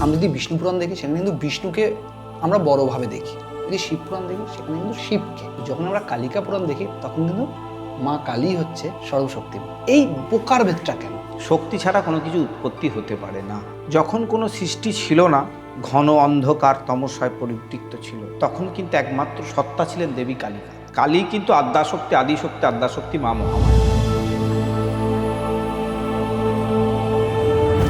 আমরা যদি বিষ্ণু পুরাণ দেখি সেখানে কিন্তু বিষ্ণুকে আমরা বড়ভাবে দেখি, যদি শিব পুরাণ দেখি সেখানে কিন্তু শিবকে, যখন আমরা কালিকা পুরাণ দেখি তখন কিন্তু মা কালী হচ্ছে সর্বশক্তি। এই প্রকারভেদটা কেন? শক্তি ছাড়া কোনো কিছু উৎপত্তি হতে পারে না। যখন কোনো সৃষ্টি ছিল না, ঘন অন্ধকার তমসায় পরিবৃত্ত ছিল, তখন কিন্তু একমাত্র সত্তা ছিলেন দেবী কালিকা। কালী কিন্তু আদ্যাশক্তি, আদিশক্তি, আদ্যাশক্তি মা মহামায়া।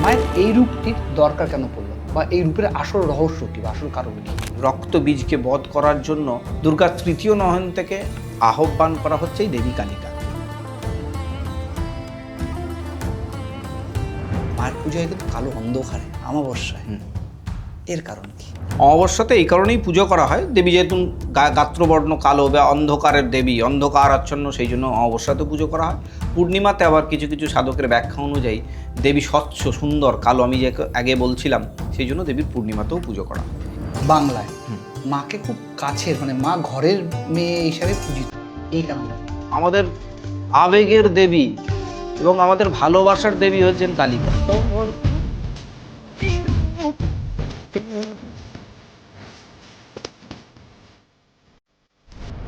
মায়ের এই রূপটির দরকার কেন পড়লো, বা এই রূপের আসল রহস্য কি বা আসল কারণ কি? রক্ত বীজকে বধ করার জন্য দুর্গার তৃতীয় নয়ন থেকে আহ্বান করা হচ্ছে এই দেবী কালিকা। মায়ের পূজায় কিন্তু কালো অন্ধকারে অমাবস্যায়, এর কারণ কি? অমাবস্যাতে এই কারণেই পুজো করা হয়, দেবী যেহেতু গাত্রবর্ণ কালো বা অন্ধকারের দেবী, অন্ধকার আচ্ছন্ন, সেই জন্য অমাবস্যাতে পুজো করা হয়। পূর্ণিমাতে আবার কিছু কিছু সাধকের ব্যাখ্যা অনুযায়ী দেবী স্বচ্ছ সুন্দর কালো, আমি যে আগে বলছিলাম, সেই জন্য দেবীর পূর্ণিমাতেও পুজো করা হয়। বাংলায় মাকে খুব কাছের, মানে মা ঘরের মেয়ে হিসাবে পূজিত, এই কারণে। আমাদের আবেগের দেবী এবং আমাদের ভালোবাসার দেবী হচ্ছেন কালিকা।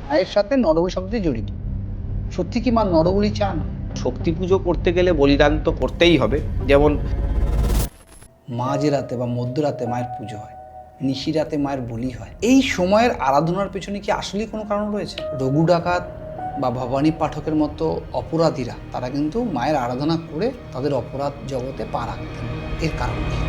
মায়ের সাথে নরবলি শব্দটি জড়িত। সত্যি কি মা নরবলি চান? শক্তি পুজো করতে গেলে বলিদান তো করতেই হবে। যেমন মাঝরাতে বা মধ্যরাতে মায়ের পুজো হয়, নিশিরাতে মায়ের বলি হয়। এই সময়ের আরাধনার পেছনে কি আসলেই কোনো কারণ রয়েছে? রঘু ডাকাত বা ভবানী পাঠকের মতো অপরাধীরা তারা কিন্তু মায়ের আরাধনা করে তাদের অপরাধ জগতে পা রাখতেন, এর কারণ কি?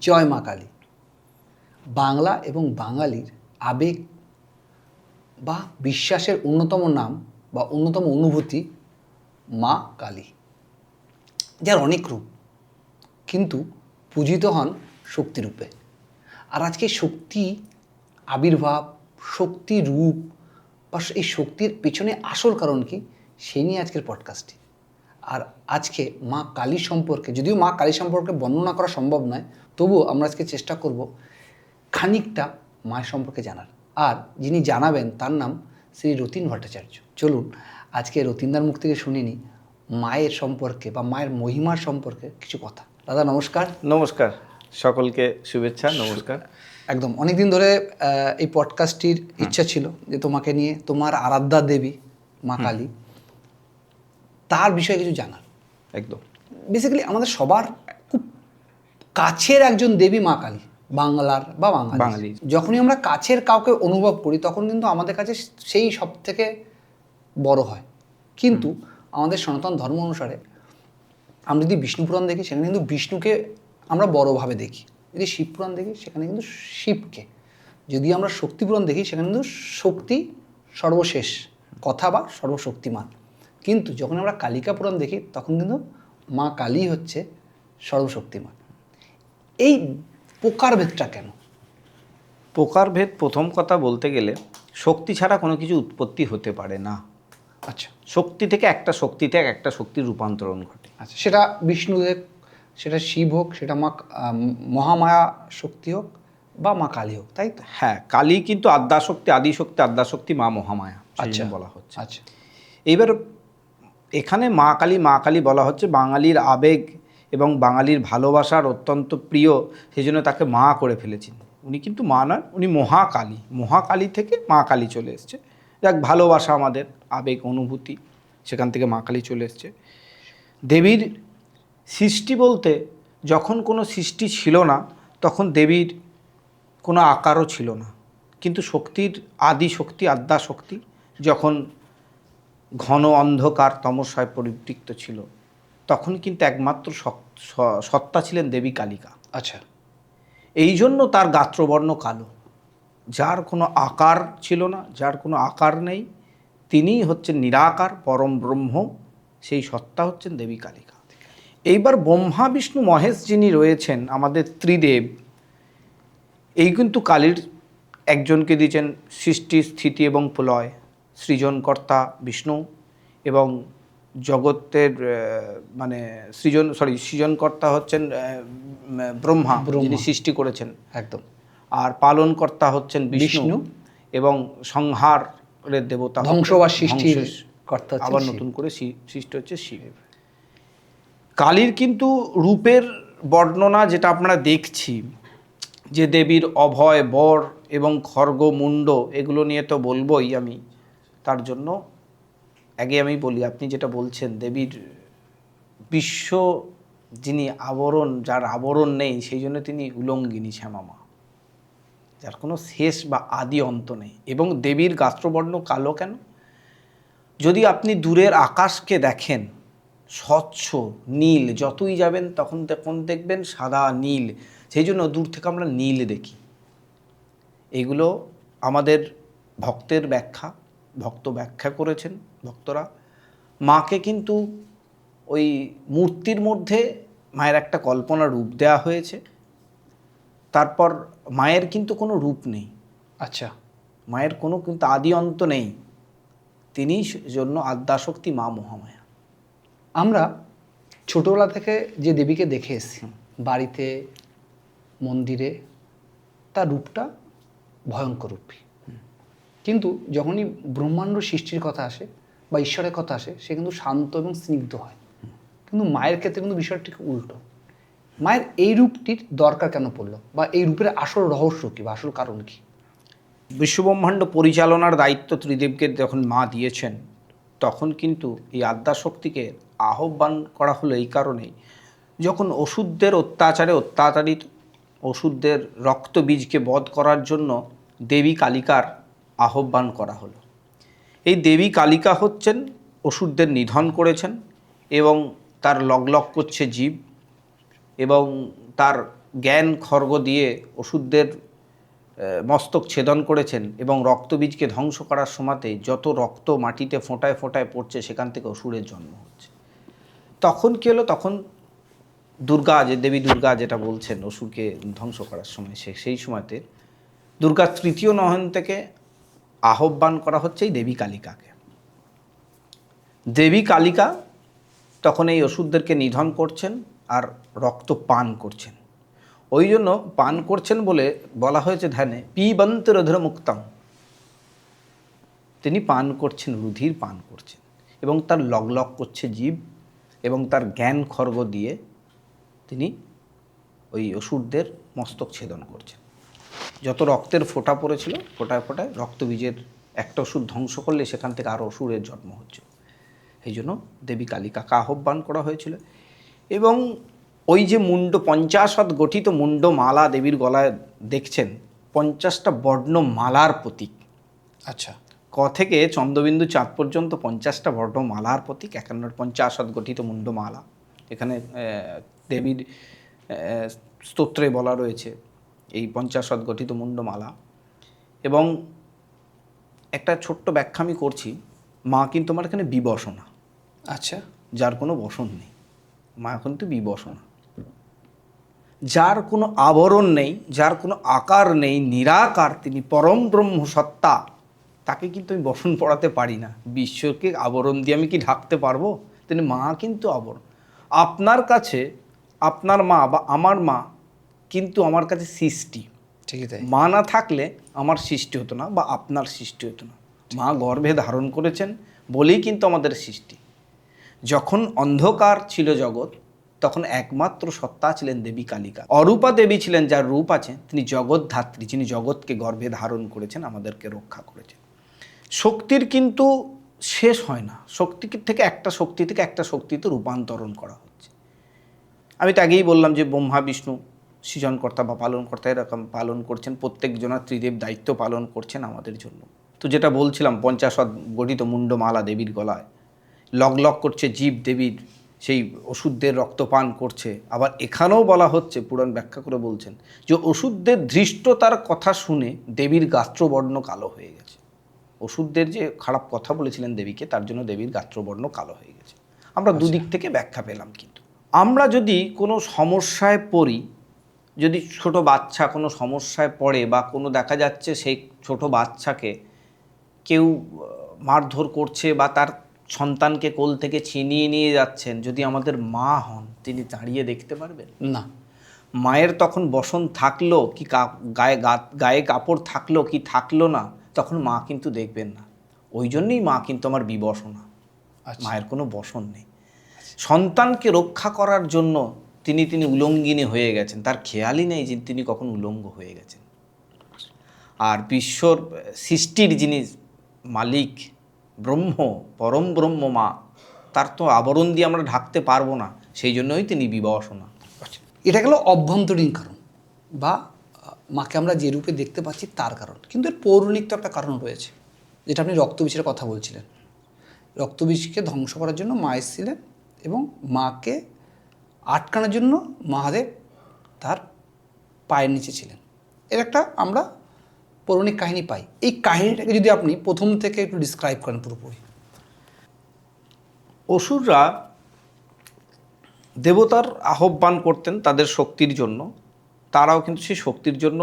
জয় মা কালী। বাংলা এবং বাঙালির আবেগ বা বিশ্বাসের অন্যতম নাম বা অন্যতম অনুভূতি মা কালী, যার অনেক রূপ, কিন্তু পূজিত হন শক্তিরূপে। আর আজকে শক্তি আবির্ভাব, শক্তি রূপ বা এই শক্তির পেছনে আসল কারণ কি, সেই নিয়ে আজকের পডকাস্টটি। আর আজকে মা কালী সম্পর্কে, যদিও মা কালী সম্পর্কে বর্ণনা করা সম্ভব নয়, তবুও আমরা আজকে চেষ্টা করব খানিকটা মায়ের সম্পর্কে জানার। আর যিনি জানাবেন তার নাম শ্রী রতিন ভট্টাচার্য। চলুন আজকে রতিনদার মুখ থেকে শুনে নিই মায়ের সম্পর্কে বা মায়ের মহিমার সম্পর্কে কিছু কথা। দাদা নমস্কার। নমস্কার, সকলকে শুভেচ্ছা, নমস্কার। একদম অনেকদিন ধরে এই পডকাস্টটির ইচ্ছা ছিল যে তোমাকে নিয়ে, তোমার আরাধ্যা দেবী মা কালী, তার বিষয়ে কিছু জানার। একদম বেসিক্যালি আমাদের সবার খুব কাছের একজন দেবী মা কালী, বাংলার বা বাঙালি। যখনই আমরা কাছের কাউকে অনুভব করি তখন কিন্তু আমাদের কাছে সেই সব থেকে বড় হয়। কিন্তু আমাদের সনাতন ধর্ম অনুসারে আমরা যদি বিষ্ণু পুরাণ দেখি সেখানে কিন্তু বিষ্ণুকে আমরা বড়ভাবে দেখি, যদি শিব পুরাণ দেখি সেখানে কিন্তু শিবকে, যদি আমরা শক্তি পুরাণ দেখি সেখানে কিন্তু শক্তি সর্বশেষ কথা বা সর্বশক্তিমান। কিন্তু যখন আমরা কালিকা পুরাণ দেখি তখন কিন্তু মা কালী হচ্ছে সর্বশক্তিমান। এই প্রকারভেদটা কেন? প্রকারভেদ, প্রথম কথা বলতে গেলে শক্তি ছাড়া কোনো কিছু উৎপত্তি হতে পারে না। আচ্ছা, শক্তি থেকে একটা শক্তির রূপান্তরণ ঘটে। আচ্ছা, সেটা বিষ্ণুদেব, সেটা শিব হোক, সেটা মা মহামায়া শক্তি হোক বা মা কালী হোক, তাই তো? হ্যাঁ, কালী কিন্তু আদ্যাশক্তি, আদিশক্তি, আদ্যাশক্তি মা মহামায়া, আচ্ছা বলা হচ্ছে। আচ্ছা, এইবার এখানে মা কালী বলা হচ্ছে বাঙালির আবেগ এবং বাঙালির ভালোবাসার অত্যন্ত প্রিয়, সেই জন্য তাকে মা করে ফেলেছেন। উনি কিন্তু মা নন, উনি মহাকালী। মহাকালী থেকে মা কালী চলে এসছে। যাক, ভালোবাসা আমাদের আবেগ অনুভূতি, সেখান থেকে মা কালী চলে এসছে। দেবীর সৃষ্টি বলতে, যখন কোনো সৃষ্টি ছিল না তখন দেবীর কোনো আকারও ছিল না, কিন্তু শক্তির আদি শক্তি, আদ্যাশক্তি যখন ঘন অন্ধকার তমসায় পরিবৃত্ত ছিল, তখন কিন্তু একমাত্র সত্তা ছিলেন দেবী কালিকা। আচ্ছা, এই জন্য তার গাত্রবর্ণ কালো, যার কোনো আকার ছিল না, যার কোনো আকার নেই, তিনিই হচ্ছেন নিরাকার পরম ব্রহ্ম, সেই সত্তা হচ্ছেন দেবী কালিকা। এইবার ব্রহ্মা বিষ্ণু মহেশ যিনি রয়েছেন আমাদের ত্রিদেব, এই কিন্তু কালীর একজনকে দিয়েছেন সৃষ্টি, স্থিতি এবং প্রলয়। সৃজনকর্তা বিষ্ণু এবং জগতের মানে সৃজনকর্তা হচ্ছেন ব্রহ্মা, যিনি সৃষ্টি করেছেন একদম। আর পালনকর্তা হচ্ছেন বিষ্ণু। এবং সংহারের দেবতা, ধ্বংস বা সৃষ্টির কর্তা হচ্ছেন আবার শিব। নতুন করে সৃষ্টি হচ্ছে শিব। কালীর কিন্তু রূপের বর্ণনা যেটা আমরা দেখছি, যে দেবীর অভয় বর এবং খর্গ মুণ্ড, এগুলো নিয়ে তো বলবোই আমি। তার জন্য আগে আমি বলি, আপনি যেটা বলছেন দেবীর বিশ্ব যিনি আবরণ, যার আবরণ নেই, সেই জন্য তিনি উলঙ্গিনী শ্যামামা, যার কোনো শেষ বা আদি অন্ত নেই। এবং দেবীর গাত্রবর্ণ কালো কেন? যদি আপনি দূরের আকাশকে দেখেন স্বচ্ছ নীল, যতই যাবেন তখন দেখবেন সাদা নীল, সেই জন্য দূর থেকে আমরা নীল দেখি। এগুলো আমাদের ভক্তের ব্যাখ্যা, ভক্ত ব্যাখ্যা করেছেন। ভক্তরা মাকে কিন্তু ওই মূর্তির মধ্যে মায়ের একটা কল্পনা রূপ দেওয়া হয়েছে, তারপর মায়ের কিন্তু কোনো রূপ নেই, আচ্ছা, মায়ের কোনো কিন্তু আদি অন্ত নেই, তিনি জন্য আদ্যাশক্তি মা মহামায়া। আমরা ছোটবেলা থেকে যে দেবীকে দেখে এসেছি বাড়িতে, মন্দিরে, তার রূপটা ভয়ঙ্কর রূপী। কিন্তু যখনই ব্রহ্মাণ্ড সৃষ্টির কথা আসে বা ঈশ্বরের কথা আসে, সে কিন্তু শান্ত এবং স্নিগ্ধ হয়। কিন্তু মায়ের ক্ষেত্রে কিন্তু বিষয়টা ঠিক উল্টো। মায়ের এই রূপটির দরকার কেন পড়লো, বা এই রূপের আসল রহস্য কী বা আসল কারণ কী? বিশ্বব্রহ্মাণ্ড পরিচালনার দায়িত্ব ত্রিদেবকে যখন মা দিয়েছেন, তখন কিন্তু এই আদ্যাশক্তিকে আহ্বান করা হলো এই কারণেই, যখন অসুরদের অত্যাচারিত অসুরদের রক্তবীজকে বধ করার জন্য দেবী কালিকার আহ্বান করা হলো। এই দেবী কালিকা হচ্ছেন অসুরদের নিধন করেছেন, এবং তার লগলগ করছে জীব, এবং তার জ্ঞান খর্গ দিয়ে অসুরদের মস্তক ছেদন করেছেন, এবং রক্তবীজকে ধ্বংস করার সময়তে যত রক্ত মাটিতে ফোঁটায় ফোঁটায় পড়ছে, সেখান থেকে অসুরের জন্ম হচ্ছে। তখন কী হলো? তখন দুর্গা, যে দেবী দুর্গা যেটা বলছেন অসুরকে ধ্বংস করার সময়, সেই সময়তে দুর্গার তৃতীয় নয়ন থেকে আহ্বান করা হচ্ছে এই দেবী কালিকাকে। দেবী কালিকা তখন এই অসুরদেরকে নিধন করছেন আর রক্ত পান করছেন। ওই জন্য পান করছেন বলে বলা হয়েছে ধ্যানে পিবন্ত রুধির মুক্তম, তিনি পান করছেন, রুধির পান করছেন, এবং তার লগলগ করছে জীব, এবং তার জ্ঞান খর্গ দিয়ে তিনি ওই অসুরদের মস্তক ছেদন করছেন। যত রক্তের ফোঁটা পড়েছিল, ফোঁটায় ফোঁটায় রক্তবীজের একটা অসুর ধ্বংস করলে সেখান থেকে আরও অসুরের জন্ম হচ্ছে। এই জন্য দেবী কালিকাকে আহ্বান করা হয়েছিল। এবং ওই যে মুন্ড 50 গঠিত মুন্ডমালা দেবীর গলায় দেখছেন, 50টা বর্ণমালার প্রতীক। আচ্ছা, ক থেকে চন্দ্রবিন্দু চাঁদ পর্যন্ত 50টা বর্ণমালার প্রতীক, 51 গঠিত মুন্ডমালা। এখানে দেবীর স্তোত্রে বলা রয়েছে এই 50 গঠিত মুন্ডমালা। এবং একটা ছোট্ট ব্যাখ্যা আমি করছি, মা কিন্তু আমার এখানে বিবসনা, আচ্ছা, যার কোনো বসন নেই। মা কিন্তু বিবসনা, যার কোনো আবরণ নেই, যার কোনো আকার নেই, নিরাকার, তিনি পরম ব্রহ্ম সত্তা, তাকে কিন্তু আমি বসন পড়াতে পারি না। বিশ্বকে আবরণ দিয়ে আমি কি ঢাকতে পারবো? তিনি মা কিন্তু আবরণ। আপনার কাছে আপনার মা বা আমার মা কিন্তু আমার কাছে সৃষ্টি। ঠিকই তাই। মা না থাকলে আমার সৃষ্টি হতো না, বা আপনার সৃষ্টি হতো না। মা গর্ভে ধারণ করেছেন বলেই কিন্তু আমাদের সৃষ্টি। যখন অন্ধকার ছিল জগৎ, তখন একমাত্র সত্তা ছিলেন দেবী কালিকা। অরূপা দেবী ছিলেন, যার রূপ আছে, তিনি জগৎধাত্রী, যিনি জগৎকে গর্ভে ধারণ করেছেন, আমাদেরকে রক্ষা করেছেন। শক্তির কিন্তু শেষ হয় না। শক্তি থেকে একটা শক্তিতে রূপান্তরণ করা হচ্ছে। আমি তো আগেই বললাম যে ব্রহ্মা বিষ্ণু সৃজনকর্তা বা পালনকর্তা এরকম পালন করছেন, প্রত্যেকজনা ত্রিদেব দায়িত্ব পালন করছেন আমাদের জন্য। তো যেটা বলছিলাম, 50 গঠিত মুন্ডমালা দেবীর গলায়, লগলগ করছে জীব দেবীর, সেই ওষুধদের রক্তপান করছে। আবার এখানেও বলা হচ্ছে, পুরাণ ব্যাখ্যা করে বলছেন যে ওষুধদের ধৃষ্টতার কথা শুনে দেবীর গাত্রবর্ণ কালো হয়ে গেছে। ওষুধদের যে খারাপ কথা বলেছিলেন দেবীকে, তার জন্য দেবীর গাত্রবর্ণ কালো হয়ে গেছে। আমরা দুদিক থেকে ব্যাখ্যা পেলাম। কিন্তু আমরা যদি কোনো সমস্যায় পড়ি, যদি ছোট বাচ্চা কোনো সমস্যায় পড়ে, বা কোনো দেখা যাচ্ছে সেই ছোট বাচ্চাকে কেউ মারধর করছে, বা তার সন্তানকে কোল থেকে ছিনিয়ে নিয়ে যাচ্ছেন, যদি আমাদের মা হন, তিনি দাঁড়িয়ে দেখতে পারবেন না। মায়ের তখন বসন থাকলো কি, গায়ে কাপড় থাকলো কি থাকলো না, তখন মা কিন্তু দেখবেন না। ওই জন্যই মা কিন্তু আমার বিবশনা, আচ্ছা। মায়ের কোনো বসন নেই। সন্তানকে রক্ষা করার জন্য তিনি উলঙ্গিনী হয়ে গেছেন, তার খেয়ালই নেই যে তিনি কখন উলঙ্গ হয়ে গেছেন। আর বিশ্বর সৃষ্টির যিনি মালিক, ব্রহ্ম, পরম ব্রহ্ম মা, তার তো আবরণ দিয়ে আমরা ঢাকতে পারবো না, সেই জন্যই তিনি বিবশনা। এটা গেল অভ্যন্তরীণ কারণ বা মাকে আমরা যে রূপে দেখতে পাচ্ছি তার কারণ। কিন্তু এর পৌরাণিক তো একটা কারণ রয়েছে, যেটা আপনি রক্তবীজের কথা বলছিলেন। রক্তবীজকে ধ্বংস করার জন্য মা এসেছিলেন এবং মাকে আটকানোর জন্য মহাদেব তার পায়ের নিচে ছিলেন। এর একটা আমরা পৌরাণিক কাহিনী পাই। এই কাহিনীটাকে যদি আপনি প্রথম থেকে একটু ডিসক্রাইব করেন পুরোপুরি। অসুররা দেবতার আহ্বান করতেন তাদের শক্তির জন্য, তারাও কিন্তু সেই শক্তির জন্য,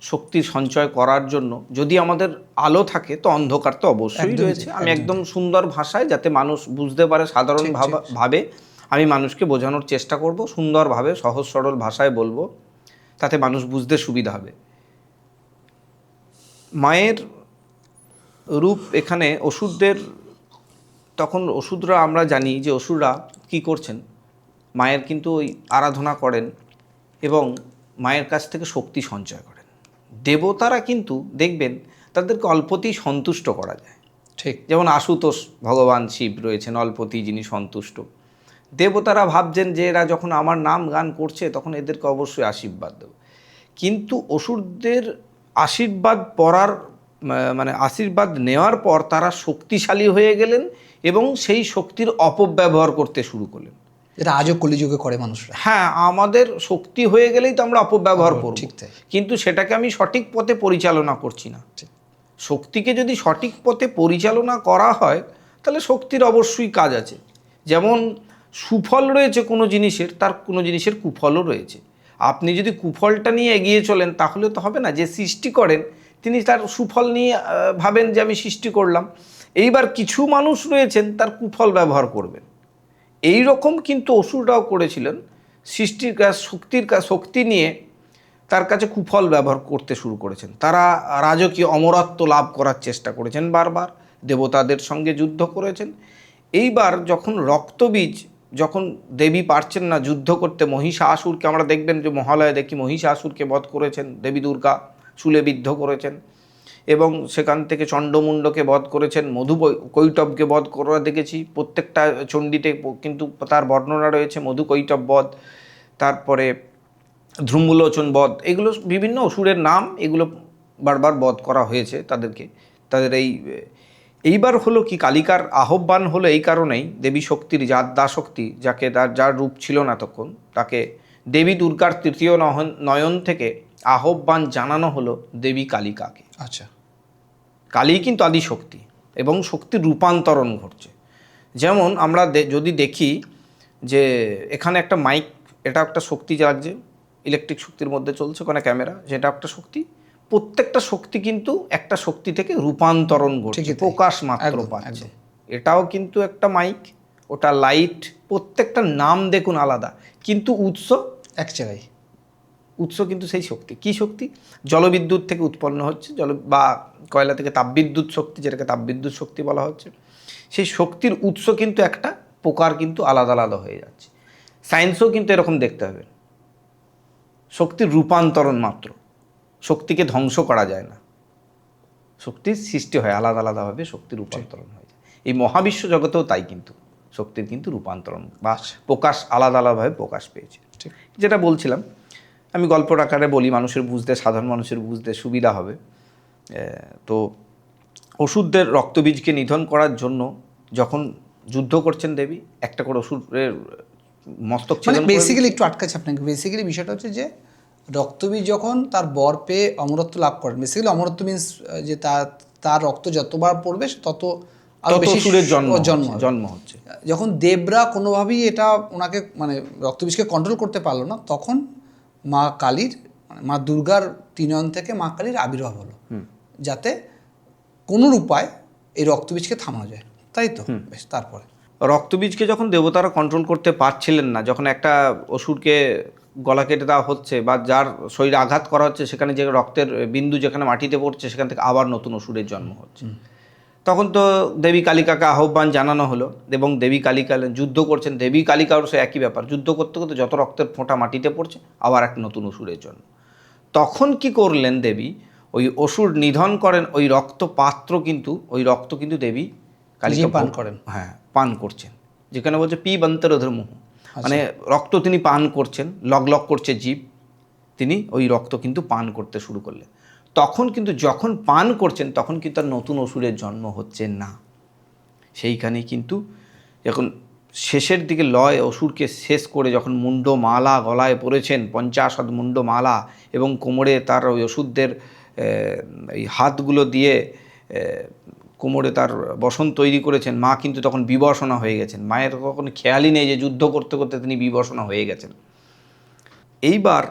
শক্তির সঞ্চয় করার জন্য, যদি আমাদের আলো থাকে তো অন্ধকার তো অবশ্যই একদমই রয়েছে। ঠিক, আমি একদমই একদম সুন্দর ভাষায় যাতে মানুষ বুঝতে পারে সাধারণ ভাবে আমি মানুষকে বোঝানোর চেষ্টা করব, সুন্দরভাবে সহজ সরল ভাষায় বলবো, তাতে মানুষ বুঝতে সুবিধা হবে। মায়ের রূপ এখানে অসুরদের, তখন অসুররা, আমরা জানি যে অসুররা কী করছেন, মায়ের কিন্তু ওই আরাধনা করেন এবং মায়ের কাছ থেকে শক্তি সঞ্চয় করেন। দেবতারা কিন্তু দেখবেন তাদেরকে অল্পতেই সন্তুষ্ট করা যায়। ঠিক। যেমন আশুতোষ ভগবান শিব রয়েছেন, অল্পতেই যিনি সন্তুষ্ট। দেবতারা ভাবছেন যে এরা যখন আমার নাম গান করছে তখন এদেরকে অবশ্যই আশীর্বাদ দেব। কিন্তু অসুরদের আশীর্বাদ পড়ার মানে আশীর্বাদ নেওয়ার পর তারা শক্তিশালী হয়ে গেলেন এবং সেই শক্তির অপব্যবহার করতে শুরু করলেন। এটা আজও কলিযুগে করে মানুষরা। হ্যাঁ, আমাদের শক্তি হয়ে গেলেই তো আমরা অপব্যবহার করব, ঠিক তাই। কিন্তু সেটাকে আমি সঠিক পথে পরিচালনা করছি না। শক্তিকে যদি সঠিক পথে পরিচালনা করা হয় তাহলে শক্তির অবশ্যই কাজ আছে। যেমন সুফল রয়েছে কোনো জিনিসের, তার কোনো জিনিসের কুফলও রয়েছে। আপনি যদি কুফলটা নিয়ে এগিয়ে চলেন তাহলে তো হবে না। যে সৃষ্টি করেন তিনি তার সুফল নিয়ে ভাবেন যে আমি সৃষ্টি করলাম। এইবার কিছু মানুষ রয়েছেন তার কুফল ব্যবহার করবেন। এই রকম কিন্তু অসুররাও করেছিলেন, সৃষ্টির কাজ, শক্তি নিয়ে তার কাছে কুফল ব্যবহার করতে শুরু করেছেন। তারা রাজকীয় অমরত্ব লাভ করার চেষ্টা করেছেন, বারবার দেবতাদের সঙ্গে যুদ্ধ করেছেন। এইবার যখন রক্তবীজ, যখন দেবী পারছেন না যুদ্ধ করতে, মহিষাসুরকে আমরা দেখবেন যে মহালয়ে দেখি মহিষাসুরকে বধ করেছেন দেবী দুর্গা, শূলে বিদ্ধ করেছেন এবং সেখান থেকে চণ্ডমুণ্ডকে বধ করেছেন, কৈটবকে বধ করা দেখেছি। প্রত্যেকটা চণ্ডীতে কিন্তু তার বর্ণনা রয়েছে, কৈটব বধ, তারপরে ধ্রুমলোচন বধ, এগুলো বিভিন্ন অসুরের নাম, এগুলো বারবার বধ করা হয়েছে তাদেরকে। তাদের এইবার হলো কি, কালিকার আহ্বান হলো এই কারণেই, দেবী শক্তির শক্তি, যাকে যার রূপ ছিল না তখন, তাকে দেবী দুর্গার তৃতীয় নয়ন থেকে আহ্বান জানানো হলো দেবী কালিকাকে। আচ্ছা। কালী কিন্তু আদি শক্তি এবং শক্তির রূপান্তরণ ঘটছে। যেমন আমরা যদি দেখি যে এখানে একটা মাইক, এটা একটা শক্তি লাগছে, ইলেকট্রিক শক্তির মধ্যে চলছে, কোনো ক্যামেরা, যেটা একটা শক্তি। প্রত্যেকটা শক্তি কিন্তু একটা শক্তি থেকে রূপান্তরণ ঘটছে, প্রকাশ মাত্র পাচ্ছে। এটাও কিন্তু একটা মাইক, ওটা লাইট, প্রত্যেকটা নাম দেখুন আলাদা, কিন্তু উৎস এক জায়গায়। উৎস কিন্তু সেই শক্তি। কি শক্তি? জলবিদ্যুৎ থেকে উৎপন্ন হচ্ছে, বা কয়লা থেকে তাপবিদ্যুৎ শক্তি, যেটাকে তাপবিদ্যুৎ শক্তি বলা হচ্ছে। সেই শক্তির উৎস কিন্তু একটা, প্রকার কিন্তু আলাদা আলাদা হয়ে যাচ্ছে। সায়েন্সও কিন্তু এরকম দেখতে হবে, শক্তির রূপান্তরণ মাত্র, শক্তিকে ধ্বংস করা যায় না, শক্তির সৃষ্টি হয় আলাদা আলাদাভাবে, শক্তির রূপান্তরণ হয়ে যায়। এই মহাবিশ্ব জগতেও তাই, কিন্তু শক্তির কিন্তু রূপান্তরণ বা প্রকাশ আলাদা আলাদাভাবে প্রকাশ পেয়েছে। ঠিক যেটা বলছিলাম, আমি গল্পর আকারে বলি, মানুষের বুঝতে, সাধারণ মানুষের বুঝতে সুবিধা হবে। তো অসুরদের রক্তবীজকে নিধন করার জন্য যখন যুদ্ধ করছেন দেবী, একটা করে অসুরের মস্তক ছেদন করে। বেসিক্যালি একটু আটকাচ্ছে আপনাকে, বেসিক্যালি বিষয়টা হচ্ছে যে রক্তবীজ যখন তার বর পেয়ে অমরত্ব লাভ করেন, বেসিক্যালি অমরত্ব মিন্স যে তার রক্ত যতবার পড়বে তত অসুরের জন্ম হচ্ছে। যখন দেবরা কোনোভাবেই এটা ওনাকে মানে রক্তবীজকে কন্ট্রোল করতে পারলো না, তখন মা কালীর, মানে মা দুর্গার তিনয়ন থেকে মা কালীর আবির্ভাব হলো, যাতে কোনো উপায় এই রক্তবীজকে থামানো যায়, তাই তো? বেশ, তারপরে রক্তবীজকে যখন দেবতারা কন্ট্রোল করতে পারছিলেন না, যখন একটা অসুরকে গলা কেটে দেওয়া হচ্ছে বা যার শরীরে আঘাত করা হচ্ছে, সেখানে যে রক্তের বিন্দু যেখানে মাটিতে পড়ছে সেখান থেকে আবার নতুন অসুরের জন্ম হচ্ছে। তখন তো দেবী কালিকাকে আহ্বান জানানো হলো এবং দেবী কালিকা যুদ্ধ করছেন। দেবী কালিকারও সে একই ব্যাপার, যুদ্ধ করতে করতে যত রক্তের ফোঁটা মাটিতে পড়ছে আবার এক নতুন অসুরের জন্য। তখন কি করলেন দেবী, ওই অসুর নিধন করেন, ওই রক্ত কিন্তু দেবী কালিকা পান করেন। হ্যাঁ, পান করছেন। যেখানে বলছে পিবন্তরধর মুহ, মানে রক্ত তিনি পান করছেন, লগ লগ করছে জীব, তিনি ওই রক্ত কিন্তু পান করতে শুরু করলেন। তখন কিন্তু যখন পান করছেন তখন কিন্তু আর নতুন অসুরের জন্ম হচ্ছে না। সেইখানেই কিন্তু যখন শেষের দিকে লয় অসুরকে শেষ করে যখন মুন্ডমালা গলায় পরেছেন, 50 মুন্ডমালা, এবং কোমরে তার ওই ওষুধদের এই হাতগুলো দিয়ে কোমরে তার বসন তৈরি করেছেন, মা কিন্তু তখন বিবশনা হয়ে গেছেন। মায়ের কখনো খেয়ালই নেই যে যুদ্ধ করতে করতে তিনি বিবশনা হয়ে গেছেন। এইবার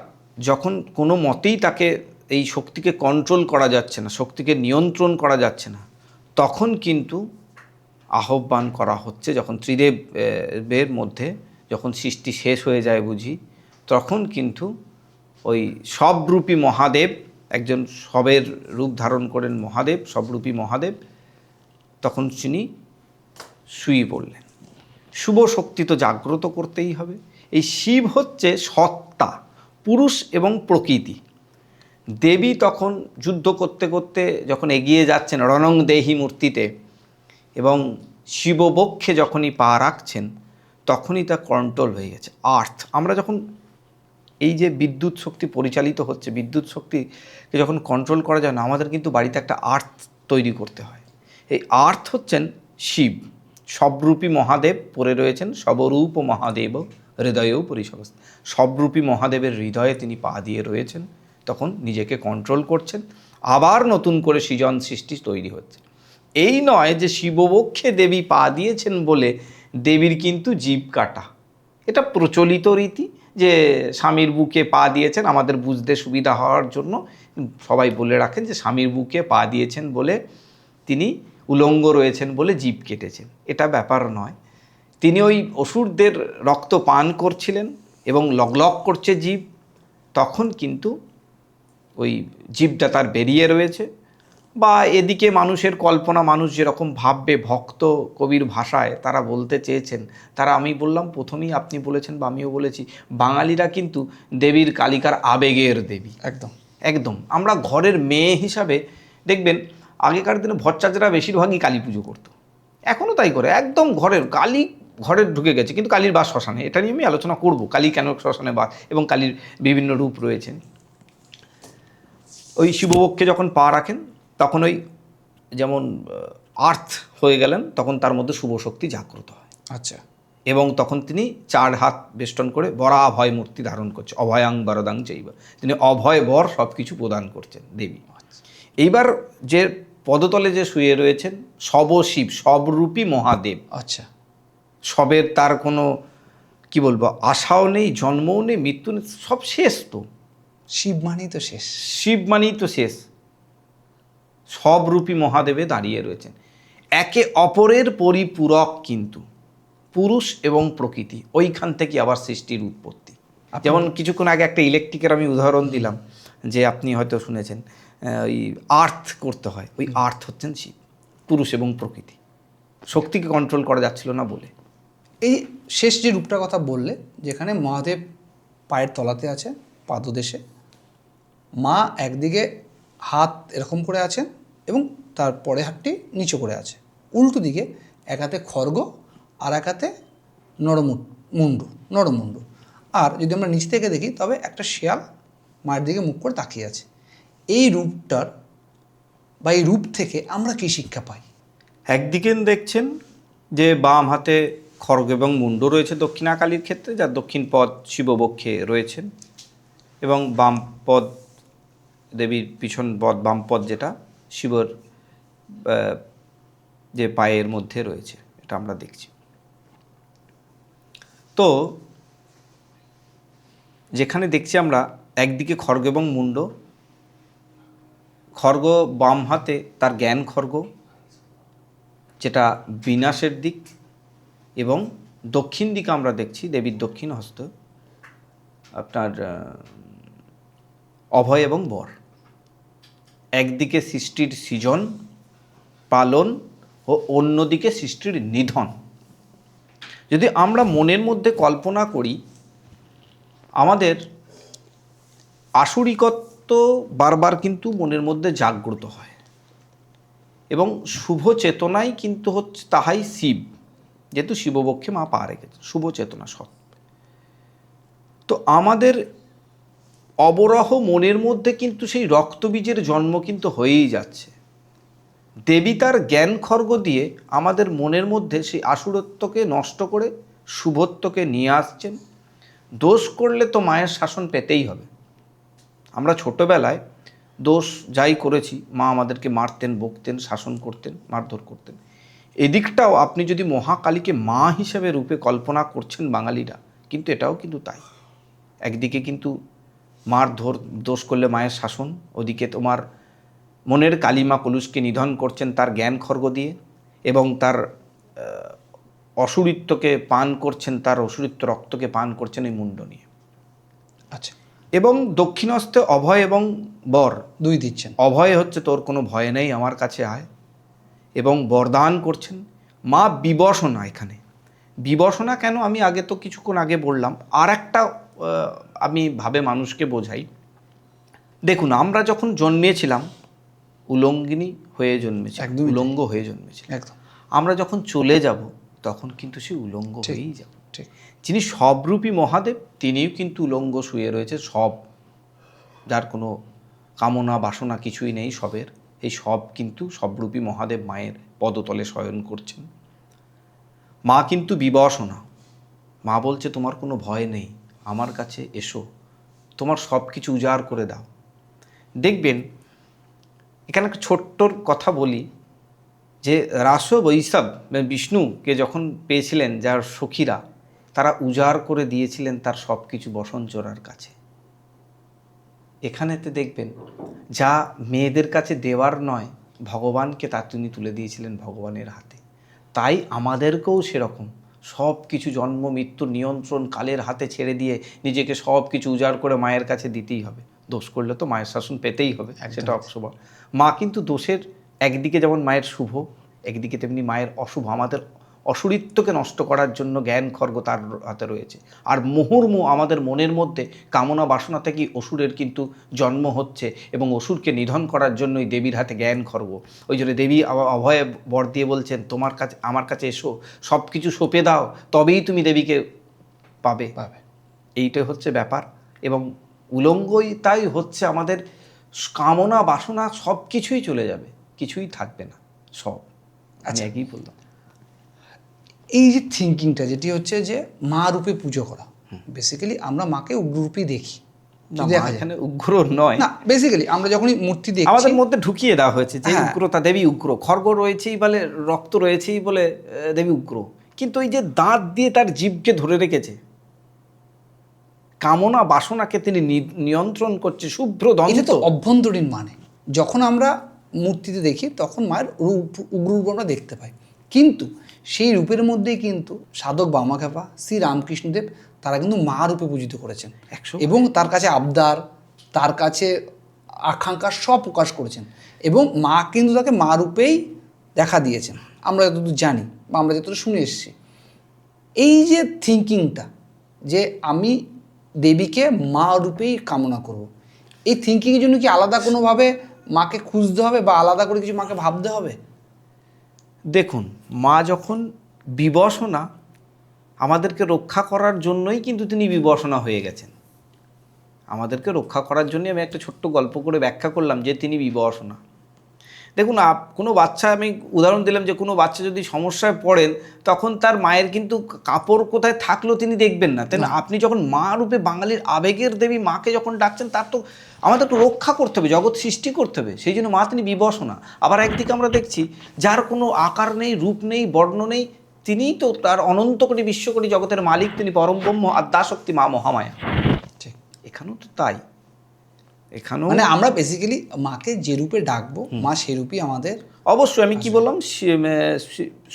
যখন কোনো মতেই তাকে এই শক্তিকে কন্ট্রোল করা যাচ্ছে না, শক্তিকে নিয়ন্ত্রণ করা যাচ্ছে না, তখন কিন্তু আহ্বান করা হচ্ছে, যখন ত্রিদেবের মধ্যে যখন সৃষ্টি শেষ হয়ে যায় বুঝি, তখন কিন্তু ওই সবরূপী মহাদেব, একজন সবের রূপ ধারণ করেন মহাদেব, সবরূপী মহাদেব, তখন তিনি শুয়ে পড়লেন। শুভ শক্তি তো জাগ্রত করতেই হবে। এই শিব হচ্ছে সত্তা, পুরুষ এবং প্রকৃতি। দেবী তখন যুদ্ধ করতে করতে যখন এগিয়ে যাচ্ছেন রণং দেহি মূর্তিতে, এবং শিববক্ষে যখনই পা রাখছেন তখনই তা কন্ট্রোল হয়ে গেছে আর্থ। আমরা যখন এই যে বিদ্যুৎ শক্তি পরিচালিত হচ্ছে, বিদ্যুৎ শক্তিকে যখন কন্ট্রোল করা যায় না, আমাদের কিন্তু বাড়িতে একটা আর্থ তৈরি করতে হয়। এই আর্থ হচ্ছেন শিব, সবরূপী মহাদেব পড়ে রয়েছেন, সবরূপ মহাদেব হৃদয়েও পরিসংস্থ। সবরূপী মহাদেবের হৃদয়ে তিনি পা দিয়ে রয়েছেন, তখন নিজেকে কন্ট্রোল করছেন, আবার নতুন করে সৃজন সৃষ্টি তৈরি হচ্ছে। এই নয় যে শিববক্ষে দেবী পা দিয়েছেন বলে দেবীর কিন্তু জিভ কাটা, এটা প্রচলিত রীতি যে স্বামীর বুকে পা দিয়েছেন, আমাদের বুঝতে সুবিধা হওয়ার জন্য সবাই বলে রাখেন যে স্বামীর বুকে পা দিয়েছেন বলে তিনি উলঙ্গ রয়েছেন বলে জিভ কেটেছেন। এটা ব্যাপার নয়। তিনি ওই অসুরদের রক্ত পান করছিলেন এবং লগলগ করছে জীব, তখন কিন্তু ওই জীবটা তার বেরিয়ে রয়েছে। বা এদিকে মানুষের কল্পনা, মানুষ যেরকম ভাববে, ভক্ত কবির ভাষায় তারা বলতে চেয়েছেন, তারা, আমি বললাম প্রথমেই, আপনি বলেছেন বা আমিও বলেছি, বাঙালিরা কিন্তু দেবীর কালিকার আবেগের দেবী। একদম একদম। আমরা ঘরের মেয়ে হিসাবে দেখবেন আগেকার দিনে ভট্টাচার্যরা বেশিরভাগই কালী পুজো করতো, এখনও তাই করে। একদম ঘরের কালী ঘরে ঢুকে গেছে, কিন্তু কালীর বাস শ্মশানে। এটা নিয়ে আমি আলোচনা করব, কালী কেন শ্মশানে বাস এবং কালীর বিভিন্ন রূপ রয়েছেন। ওই শিববক্ষে যখন পা রাখেন তখন ওই যেমন আর্থ হয়ে গেলেন, তখন তার মধ্যে শুভ শক্তি জাগ্রত হয়। আচ্ছা। এবং তখন তিনি 4 হাত বেষ্টন করে বরাভয় মূর্তি ধারণ করছে, অভয়াং বরদাং চাইবা, তিনি অভয় বর সব কিছু প্রদান করছেন দেবী। এইবার যে পদতলে যে শুয়ে রয়েছেন সবশিব, সবরূপী মহাদেব। আচ্ছা। সবের তার কোনো কি বলবো আশাও নেই, জন্মও নেই, মৃত্যু নেই, সব শেষ। তো শিব মানেই তো শেষ। শিব মানেই তো শেষ। সবরূপী মহাদেবে দাঁড়িয়ে রয়েছেন, একে অপরের পরিপূরক, কিন্তু পুরুষ এবং প্রকৃতি, ওইখান থেকে আবার সৃষ্টির উৎপত্তি। যেমন কিছুক্ষণ আগে একটা ইলেকট্রিকের আমি উদাহরণ দিলাম, যে আপনি হয়তো শুনেছেন ওই আর্থ করতে হয়, ওই আর্থ হচ্ছেন শিব, পুরুষ এবং প্রকৃতি। শক্তিকে কন্ট্রোল করা যাচ্ছিল না বলে। এই শেষ যে রূপটার কথা বললে, যেখানে মহাদেব পায়ের তলাতে আছে, পাদদেশে, মা একদিকে হাত এরকম করে আছেন এবং তার পরে হাতটি নিচু করে আছে, উল্টো দিকে এক হাতে খড়গ আর এক হাতে নরমুণ্ডু। আর যদি আমরা নিচ থেকে দেখি তবে একটা শেয়াল মায়ের দিকে মুখ করে তাকিয়ে আছে। এই রূপটার বা এই রূপ থেকে আমরা কী শিক্ষা পাই? একদিকে দেখছেন যে বাম হাতে খড়গ এবং মুণ্ড রয়েছে দক্ষিণাকালীর ক্ষেত্রে, যার দক্ষিণ পদ শিববক্ষে রয়েছেন, এবং বাম পদ দেবীর পিছন পদ, বাম পদ যেটা শিবর যে পায়ের মধ্যে রয়েছে, এটা আমরা দেখছি। তো যেখানে দেখছি আমরা একদিকে খড়গ এবং মুণ্ড, খড়গ বাম হাতে তার জ্ঞান খড়গ, যেটা বিনাশের দিক, এবং দক্ষিণ দিকে আমরা দেখছি দেবীর দক্ষিণ হস্ত আপনার অভয় এবং বর। একদিকে সৃষ্টির সৃজন পালন ও অন্যদিকে সৃষ্টির নিধন। যদি আমরা মনের মধ্যে কল্পনা করি, আমাদের আসুরিকত্ব বারবার কিন্তু মনের মধ্যে জাগ্রত হয় এবং শুভ চেতনাই কিন্তু হচ্ছে তাহাই শিব, যেহেতু শিবপক্ষে মা পা রেখেছে, শুভ চেতনা সৎ। তো আমাদের অবরহ মনের মধ্যে কিন্তু সেই রক্তবীজের জন্ম কিন্তু হয়েই যাচ্ছে। দেবী তার জ্ঞান খর্গ দিয়ে আমাদের মনের মধ্যে সেই আসুরত্বকে নষ্ট করে শুভত্বকে নিয়ে আসছেন। দোষ করলে তো মায়ের শাসন পেতেই হবে। আমরা ছোটবেলায় দোষ যাই করেছি, মা আমাদেরকে মারতেন, বকতেন, শাসন করতেন, মারধর করতেন। এদিকটাও আপনি যদি মহাকালীকে মা হিসেবে রূপে কল্পনা করছেন বাঙালিরা, কিন্তু এটাও কিন্তু তাই। একদিকে কিন্তু দোষ করলে মায়ের শাসন, ওদিকে তোমার মনের কালিমা কলুষকে নিধন করছেন তার জ্ঞান খর্গ দিয়ে, এবং তার অসুরিত্বকে পান করছেন, তার অসুরিত্ব রক্তকে পান করছেন এই মুন্ড নিয়ে। আচ্ছা, এবং দক্ষিণহস্তে অভয় এবং বর দুই দিচ্ছেন। অভয় হচ্ছে তোর কোনো ভয় নেই, আমার কাছে আয়, এবং বরদান করছেন মা বিবসনা। এখানে বিবসনা কেন, আমি আগে তো কিছুক্ষণ আগে বললাম। আর একটা আমি ভাবে মানুষকে বোঝাই। দেখুন, আমরা যখন জন্মেছিলাম উলঙ্গিনী হয়ে জন্মেছি, একদমই উলঙ্গ হয়ে জন্মেছি। একদম আমরা যখন চলে যাব তখন কিন্তু সে উলঙ্গ ঠিক, হয়েই যাব। ঠিক। যিনি সবরূপী মহাদেব, তিনিও কিন্তু উলঙ্গ শুয়ে রয়েছে, সব, যার কোনো কামনা বাসনা কিছুই নেই সবের, এই সব কিন্তু সবরূপী মহাদেব মায়ের পদতলে শয়ন করছেন। মা কিন্তু বিবসনা। মা বলছে তোমার কোনো ভয় নেই, আমার কাছে এসো, তোমার সব কিছু উজাড় করে দাও। দেখবেন এখানে একটা ছোট্টর কথা বলি, যে রাস বৈষ্ণব বিষ্ণুকে যখন পেয়েছিলেন যার সখীরা, তারা উজাড় করে দিয়েছিলেন তার সব কিছু বসনচোরার কাছে। এখানেতে দেখবেন যা মেয়েদের কাছে দেওয়ার নয়, ভগবানকে তা তিনি তুলে দিয়েছিলেন ভগবানের হাতে। তাই আমাদেরকেও সেরকম সব কিছু জন্ম মৃত্যুর নিয়ন্ত্রণ কালের হাতে ছেড়ে দিয়ে নিজেকে সব কিছু উজাড় করে মায়ের কাছে দিতেই হবে। দোষ করলে তো মায়ের শাসন পেতেই হবে, সেটা অশুভ। মা কিন্তু দোষের একদিকে যেমন মায়ের শুভ, একদিকে তেমনি মায়ের অশুভ। আমাদের অসুরিত্বকে নষ্ট করার জন্য জ্ঞান খর্গ তার হাতে রয়েছে। আর মুহুর্মুহু আমাদের মনের মধ্যে কামনা বাসনা থেকেই অসুরের কিন্তু জন্ম হচ্ছে, এবং অসুরকে নিধন করার জন্যই দেবীর হাতে জ্ঞান খর্গ। ওই জন্য দেবী অভয়ে বর দিয়ে বলছেন, তোমার কাছে, আমার কাছে এসো, সব কিছু সঁপে দাও, তবেই তুমি দেবীকে পাবে। এইটাই হচ্ছে ব্যাপার। এবং উলঙ্গই তাই হচ্ছে আমাদের কামনা বাসনা সব কিছুই চলে যাবে, কিছুই থাকবে না, সব। আমি একই বললাম। এই যে থিঙ্কিংটা যেটি হচ্ছে যে মা রূপে পুজো করা, বেসিক্যালি আমরা মাকে উগ্ররূপী দেখি। এখানে উগ্র নয়, না, বেসিক্যালি আমরা যখনই মূর্তি দেখি আমাদের মধ্যে ঢুকিয়ে দেওয়া হয়েছে যে হ্যাঁ, উগ্রতা, দেবী উগ্র, খর্গ রয়েছেই বলে, রক্ত রয়েছেই বলে দেবী উগ্র। কিন্তু ওই যে দাঁত দিয়ে তার জীবকে ধরে রেখেছে, কামনা বাসনাকে তিনি নিয়ন্ত্রণ করছে, শুভ্র এটা দন্ত। তো অভ্যন্তরীণ মানে। যখন আমরা মূর্তিতে দেখি তখন মায়ের রূপ, উগ্র রূপ আমরা দেখতে পাই, কিন্তু সেই রূপের মধ্যেই কিন্তু সাধক বামাখ্যাপা শ্রী রামকৃষ্ণদেব তারা কিন্তু মা রূপে পূজিত করেছেন, এবং তার কাছে আবদার, তার কাছে আকাঙ্ক্ষা সব প্রকাশ করেছেন, এবং মা কিন্তু তাকে মা রূপেই দেখা দিয়েছেন, আমরা যতদূর জানি বা আমরা যতদূর শুনে এসেছি। এই যে থিঙ্কিংটা যে আমি দেবীকে মা রূপেই কামনা করব, এই থিঙ্কিংয়ের জন্য কি আলাদা কোনোভাবে মাকে খুঁজতে হবে বা আলাদা করে কিছু মাকে ভাবতে হবে? দেখুন, মা যখন বিবসনা, আমাদেরকে রক্ষা করার জন্যই কিন্তু তিনি বিবসনা হয়ে গেছেন। আমাদেরকে রক্ষা করার জন্যই আমি একটা ছোট্ট গল্প করে ব্যাখ্যা করলাম যে তিনি বিবসনা। দেখুন, কোনো বাচ্চা, আমি উদাহরণ দিলাম যে কোনো বাচ্চা যদি সমস্যায় পড়েন, তখন তার মায়ের কিন্তু কাপড় কোথায় থাকলেও তিনি দেখবেন না, তাই না? আপনি যখন মা রূপে বাঙালির আবেগের দেবী মাকে যখন ডাকছেন, তার তো আমাদেরকে রক্ষা করতে হবে, জগৎ সৃষ্টি করতে হবে, সেই জন্য মা তিনি বিবসনা। আবার একদিকে আমরা দেখছি যার কোনো আকার নেই, রূপ নেই, বর্ণ নেই, তিনিই তো তার অনন্ত কোটি বিশ্বকোটি জগতের মালিক, তিনি পরম ব্রহ্ম, আদ্যাশক্তি মা মহামায়া। ঠিক, এখানেও তো তাই। এখানেও মানে আমরা বেসিক্যালি মাকে যে রূপে ডাকবো, মা সেই রূপই আমাদের। অবশ্যই আমি কি বললাম,